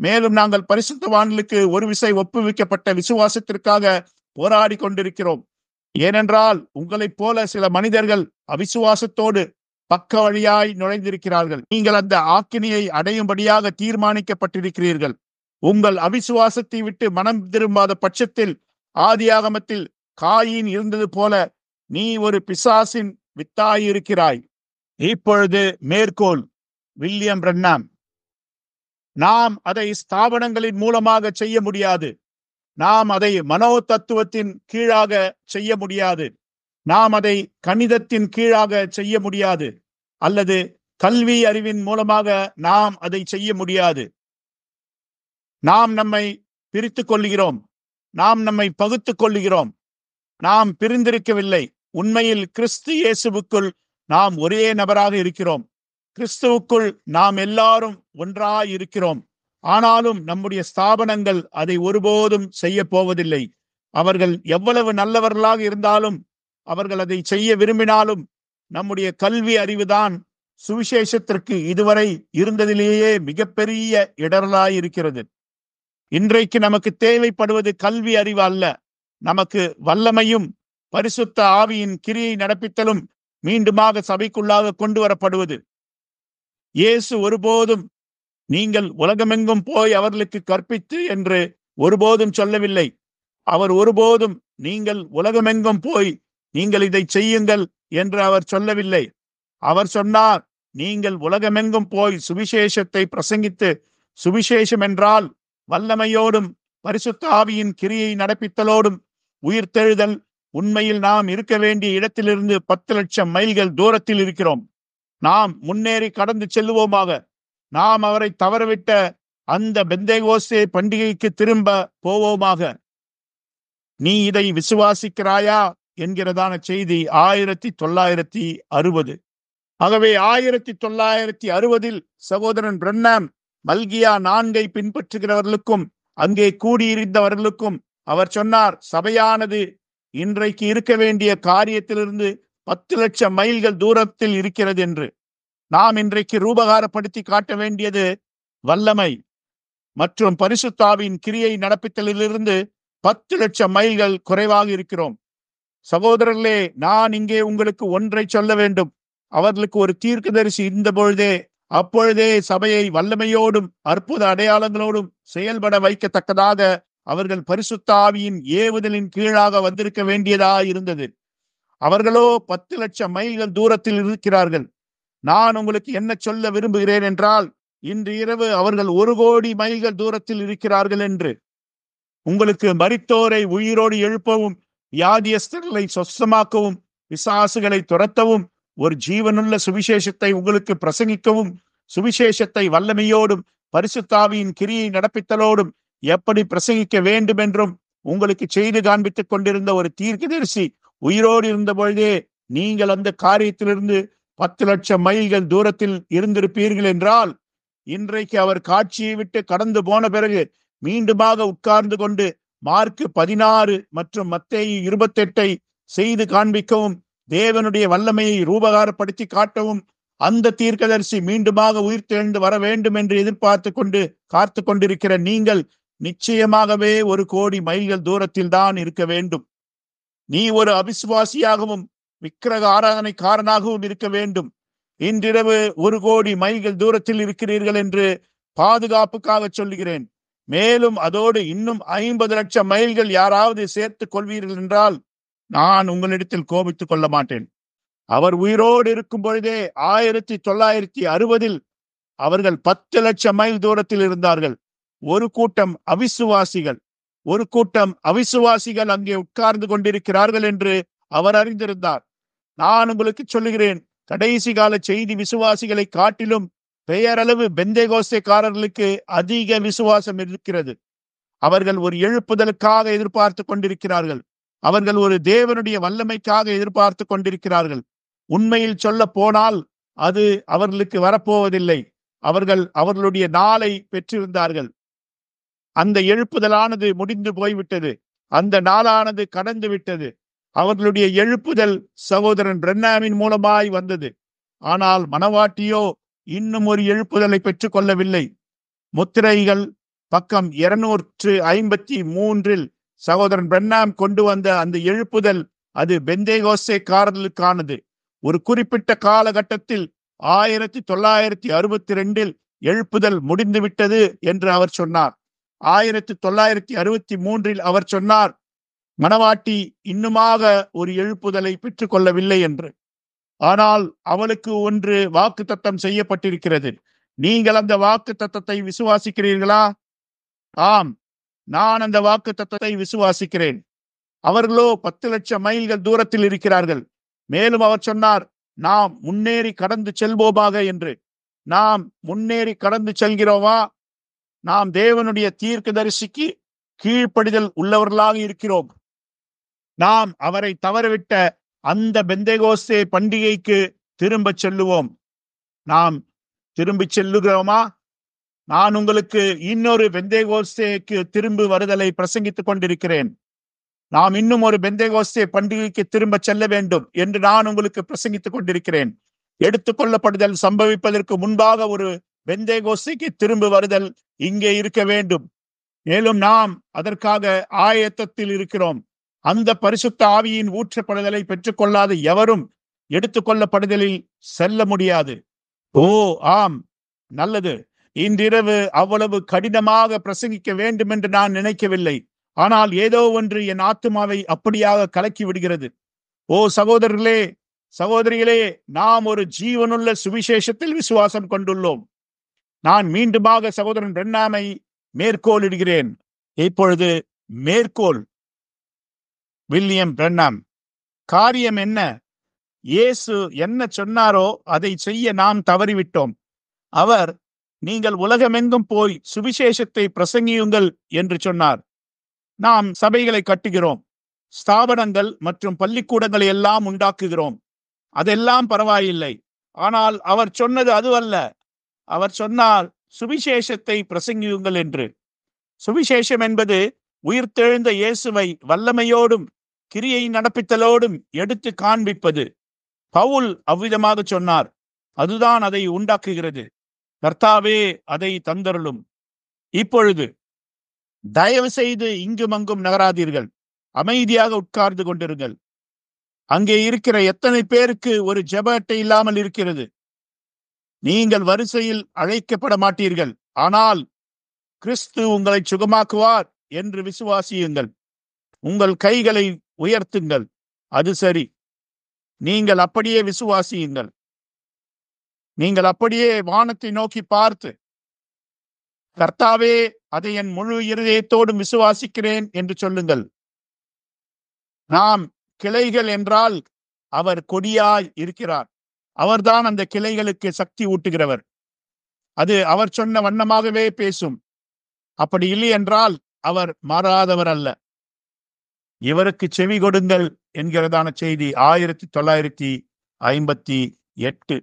மேலும் நாங்கள் பரிசுத்தவான்களுக்கு ஒரு விசை ஒப்புவிக்கப்பட்ட விசுவாசத்திற்காக போராடி கொண்டிருக்கிறோம். ஏனென்றால் உங்களைப் போல சில மனிதர்கள் அவிசுவாசத்தோடு பக்க வழியாய் நுழைந்திருக்கிறார்கள். நீங்கள் அந்த ஆக்கினியை அடையும்படியாக தீர்மானிக்கப்பட்டிருக்கிறீர்கள். உங்கள் அவிசுவாசத்தை விட்டு மனம் திரும்பாத பட்சத்தில் ஆதியாகமத்தில் காயின் இருந்தது போல நீ ஒரு பிசாசின் வித்தாயிருக்கிறாய். இப்பொழுது மேற்கோள்: வில்லியம் பிரன்னாம். நாம் அதை ஸ்தாபனங்களின் மூலமாக செய்ய முடியாது. நாம் அதை மனோ தத்துவத்தின் கீழாக செய்ய முடியாது. நாம் அதை கணிதத்தின் கீழாக செய்ய முடியாது. அல்லது கல்வி அறிவின் மூலமாக நாம் அதை செய்ய முடியாது. நாம் நம்மை பிரித்துக் கொள்கிறோம். நாம் நம்மை பகுத்துக் கொள்கிறோம். நாம் பிரிந்திருக்கவில்லை. உண்மையில் கிறிஸ்து இயேசுவுக்குள் நாம் ஒரே நபராக இருக்கிறோம். கிறிஸ்துவுக்குள் நாம் எல்லாரும் ஒன்றாய் இருக்கிறோம். ஆனாலும் நம்முடைய ஸ்தாபனங்கள் அதை ஒருபோதும் செய்ய போவதில்லை. அவர்கள் எவ்வளவு நல்லவர்களாக இருந்தாலும், அவர்கள் அதை செய்ய விரும்பினாலும், நம்முடைய கல்வி அறிவுதான் சுவிசேஷத்திற்கு இதுவரை இருந்ததிலேயே மிகப்பெரிய இடரலாயிருக்கிறது. இன்றைக்கு நமக்கு தேவைப்படுவது கல்வி அறிவு அல்ல. நமக்கு வல்லமையும் பரிசுத்த ஆவியின் கிரியை நடப்பித்தலும் மீண்டுமாக சபைக்குள்ளாக கொண்டு வரப்படுவது. இயேசு ஒருபோதும் நீங்கள் உலகமெங்கும் போய் அவர்களுக்கு கற்பித்து என்று ஒருபோதும் சொல்லவில்லை. அவர் ஒருபோதும் நீங்கள் உலகமெங்கும் போய் நீங்கள் இதை செய்யுங்கள் என்று அவர் சொல்லவில்லை. அவர் சொன்னார், நீங்கள் உலகமெங்கும் போய் சுவிசேஷத்தை பிரசங்கித்து, சுவிசேஷம் என்றால் வல்லமையோடும் பரிசுத்த ஆவியின் கிரியை நடப்பித்தலோடும் உயிர்த்தெழுதல். உண்மையில் நாம் இருக்க வேண்டிய இடத்திலிருந்து 10 லட்சம் மைல்கள் தூரத்தில் இருக்கிறோம். நாம் முன்னேறி கடந்து செல்லுவோமாக. நாம் அவரை தவறவிட்ட அந்த பெந்தேகோஸ்தே பண்டிகைக்கு திரும்ப போவோமாக. நீ இதை விசுவாசிக்கிறாயா என்கிறதான செய்தி 1960. ஆகவே 1960 சகோதரன் பிரன்னாம் மல்கியா 4 பின்பற்றுகிறவர்களுக்கும் அங்கே கூடியிருந்தவர்களுக்கும் அவர் சொன்னார், சபையானது இன்றைக்கு இருக்க வேண்டிய காரியத்திலிருந்து 10 லட்சம் மைல்கள் தூரத்தில் இருக்கிறது என்று. நாம் இன்றைக்கு ரூபகாரப்படுத்தி காட்ட வேண்டியது வல்லமை மற்றும் பரிசுத்தாவின் கிரியை நடப்பித்தலிலிருந்து 10 லட்சம் மைல்கள் குறைவாக இருக்கிறோம். சகோதரர்களே, நான் இங்கே உங்களுக்கு ஒன்றை சொல்ல வேண்டும். அவர்களுக்கு ஒரு தீர்க்கதரிசி இருந்த பொழுதே, அப்பொழுதே சபையை வல்லமையோடும் அற்புத அடையாளங்களோடும் செயல்பட வைக்கத்தக்கதாக அவர்கள் பரிசுத்த ஆவியின் ஏவுதலின் கீழாக வந்திருக்க வேண்டியதா இருந்தது. அவர்களோ 10 லட்சம் மைல்கள் தூரத்தில் இருக்கிறார்கள். நான் உங்களுக்கு என்ன சொல்ல விரும்புகிறேன் என்றால், இன்று இரவு அவர்கள் 1 கோடி மைல்கள் தூரத்தில் இருக்கிறார்கள் என்று. உங்களுக்கு மரித்தோரை உயிரோடு எழுப்பவும், வியாதியஸ்தர்களை சொஸ்தமாக்கவும், பிசாசுகளை துரத்தவும், ஒரு ஜீவனுள்ள சுவிசேஷத்தை உங்களுக்கு பிரசங்கிக்கவும், சுவிசேஷத்தை வல்லமையோடும் பரிசுத்தாவியின் கிரியை நடப்பித்தலோடும் எப்படி பிரசங்கிக்க வேண்டும் என்றும் உங்களுக்கு செய்து காண்பித்துக் கொண்டிருந்த ஒரு தீர்க்கதரிசி உயிரோடு இருந்த பொழுதே நீங்கள் அந்த காரியத்திலிருந்து 10 லட்சம் மைல்கள் தூரத்தில் இருந்திருப்பீர்கள் என்றால், இன்றைக்கு அவர் காட்சியை விட்டு கடந்து போன பிறகு மீண்டுமாக உட்கார்ந்து கொண்டு மார்க்கு 16 மற்றும் மத்தேயு 28 செய்து காண்பிக்கவும், தேவனுடைய வல்லமையை ரூபகாரப்படுத்தி காட்டவும் அந்த தீர்க்கதரிசி மீண்டுமாக உயிர்த்தெழுந்து வர வேண்டும் என்று எதிர்பார்த்து கொண்டு காத்து கொண்டிருக்கிற நீங்கள் நிச்சயமாகவே 1 கோடி மைல்கள் தூரத்தில் தான் இருக்க வேண்டும். நீ ஒரு அவிசுவாசியாகவும் விக்கிரக ஆராதனைக்காரனாகவும் இருக்க வேண்டும். இன்றிரவு 1 கோடி மைல்கள் தூரத்தில் இருக்கிறீர்கள் என்று பாதுகாப்புக்காக சொல்லுகிறேன். மேலும் அதோடு இன்னும் 50 லட்சம் மைல்கள் யாராவது சேர்த்துக் கொள்வீர்கள் என்றால் நான் உங்களிடத்தில் கோபித்துக் கொள்ள மாட்டேன். அவர் உயிரோடு இருக்கும் பொழுதே 1960 அவர்கள் 10 லட்சம் மைல் தூரத்தில் இருந்தார்கள். ஒரு கூட்டம் அவிசுவாசிகள் அங்கே உட்கார்ந்து கொண்டிருக்கிறார்கள் என்று அவர் அறிந்திருந்தார். நான் உங்களுக்கு சொல்லுகிறேன், கடைசி கால செய்தி விசுவாசிகளை காட்டிலும் பெயரளவு பெந்தேகோஸ்தேக்காரர்களுக்கு அதிக விசுவாசம் இருக்கிறது. அவர்கள் ஒரு எழுப்புதலுக்காக எதிர்பார்த்து கொண்டிருக்கிறார்கள். அவர்கள் ஒரு தேவனுடைய வல்லமைக்காக எதிர்பார்த்து கொண்டிருக்கிறார்கள். உண்மையில் சொல்ல போனால் அது அவர்களுக்கு வரப்போவதில்லை. அவர்கள் அவர்களுடைய நாளை பெற்றிருந்தார்கள். அந்த எழுப்புதலானது முடிந்து போய்விட்டது. அந்த நாளானது கடந்து விட்டது. அவர்களுடைய எழுப்புதல் சகோதரன் பிரன்னாமின் மூலமாய் வந்தது. ஆனால் மனவாட்டியோ இன்னும் ஒரு எழுப்புதலை பெற்றுக் கொள்ளவில்லை. முத்திரைகள் பக்கம் 253 சகோதரன் பிரன்னாம் கொண்டு வந்த அந்த எழுப்புதல் அது பெந்தேகோஸ்தேக்காரர்களுக்கானது. ஒரு குறிப்பிட்ட காலகட்டத்தில் 1962 எழுப்புதல் முடிந்துவிட்டது என்று அவர் சொன்னார். 1963 அவர் சொன்னார், மணவாட்டி இன்னுமாக ஒரு எழுப்புதலை பெற்றுக் கொள்ளவில்லை என்று. ஆனால் அவளுக்கு ஒன்று வாக்குத்தத்தம் செய்யப்பட்டிருக்கிறது. நீங்கள் அந்த வாக்குத்தத்தத்தை விசுவாசிக்கிறீர்களா? ஆம், நான் அந்த வாக்குத்தத்தத்தை விசுவாசிக்கிறேன். அவர்களோ 10 லட்சம் மைல்கள் தூரத்தில் இருக்கிறார்கள். மேலும் அவர் சொன்னார், நாம் முன்னேறி கடந்து செல்வோமாக என்று. நாம் முன்னேறி கடந்து செல்கிறோமா? நாம் தேவனுடைய தீர்க்கதரிசிக்கு கீழ்ப்படிதல் உள்ளவர்களாக இருக்கிறோம். நாம் அவரை தவறவிட்ட அந்த பெந்தேகோஸ்தே பண்டிகைக்கு திரும்ப செல்லுவோம். நாம் திரும்பி செல்லுகிறோமா? நான் உங்களுக்கு இன்னொரு பெந்தேகோஸ்தேக்கு திரும்பி வருதலை பிரசங்கித்துக் கொண்டிருக்கிறேன். நாம் இன்னும் ஒரு பெந்தேகோஸ்தே பண்டிகைக்கு திரும்ப செல்ல வேண்டும் என்று நான் உங்களுக்கு பிரசங்கித்துக் கொண்டிருக்கிறேன். எடுத்துக்கொள்ளப்படுதல் சம்பவிப்பதற்கு முன்பாக ஒரு பெந்தேகோஸ்தேக்கு திரும்ப வருதல் இங்கே இருக்க வேண்டும். மேலும் நாம் அதற்காக ஆயத்தத்தில் இருக்கிறோம். அந்த பரிசுத்த ஆவியின் ஊற்றப்படுதலை பெற்றுக்கொள்ளாத எவரும் எடுத்துக்கொள்ளப்படுதலில் செல்ல முடியாது. ஓ ஆம், நல்லது. இன்றிரவு அவ்வளவு கடினமாக பிரசங்கிக்க வேண்டும் என்று நான் நினைக்கவில்லை. ஆனால் ஏதோ ஒன்று என் ஆத்துமாவை அப்படியாக கலக்கி விடுகிறது. ஓ சகோதரர்களே, சகோதரிகளே, நாம் ஒரு ஜீவனுள்ள சுவிசேஷத்தில் விசுவாசம் கொண்டுள்ளோம். நான் மீண்டுமாக சகோதரன் பிரென்னாமை மேற்கோளிடுகிறேன். இப்பொழுது மேற்கோள். வில்லியம் பிரென்னாம். காரியம் என்ன? இயேசு என்ன சொன்னாரோ அதை செய்ய நாம் தவறிவிட்டோம். அவர், நீங்கள் உலகமெங்கும் போய் சுவிசேஷத்தை பிரசங்கியுங்கள் என்று சொன்னார். நாம் சபைகளை கட்டுகிறோம், ஸ்தாபனங்கள் மற்றும் பள்ளிக்கூடங்களை எல்லாம் உண்டாக்குகிறோம். அதெல்லாம் பரவாயில்லை. ஆனால் அவர் சொன்னது அதுவல்ல. அவர் சொன்னார், சுவிசேஷத்தை பிரசங்கியுங்கள் என்று. சுவிசேஷம் என்பது உயிர்த்தெழுந்த இயேசுவை வல்லமையோடும் கிரியை நடப்பித்தலோடும் எடுத்து காண்பிப்பது. பவுல் அவ்விதமாக சொன்னார். அதுதான் அதை உண்டாக்குகிறது. கர்த்தாவே அதை தந்தருளும். இப்பொழுது தயவு செய்து இங்கும் அங்கும் நகராதீர்கள். அமைதியாக உட்கார்ந்து கொண்டிருங்கள். அங்கே இருக்கிற எத்தனை பேருக்கு ஒரு ஜெப அட்டை இல்லாமல் இருக்கிறது? நீங்கள் வரிசையில் அழைக்கப்பட மாட்டீர்கள். ஆனால் கிறிஸ்து உங்களை சுகமாக்குவார் என்று விசுவாசியுங்கள். உங்கள் கைகளை உயர்த்துங்கள். அது சரி. நீங்கள் அப்படியே விசுவாசியுங்கள். நீங்கள் அப்படியே வானத்தை நோக்கி பார்த்து, கர்த்தாவே, அதை என் முழு இருதயத்தோடும் விசுவாசிக்கிறேன் என்று சொல்லுங்கள். நாம் கிளைகள் என்றால் அவர் கொடியாய் இருக்கிறார். அவர்தான் அந்த கிளைகளுக்கு சக்தி ஊட்டுகிறவர். அது அவர் சொன்ன வண்ணமாகவே பேசும். அப்படி இல்லை என்றால் அவர் மாறாதவர் அல்ல. இவருக்கு செவி கொடுங்கள் என்கிறதான செய்தி 1958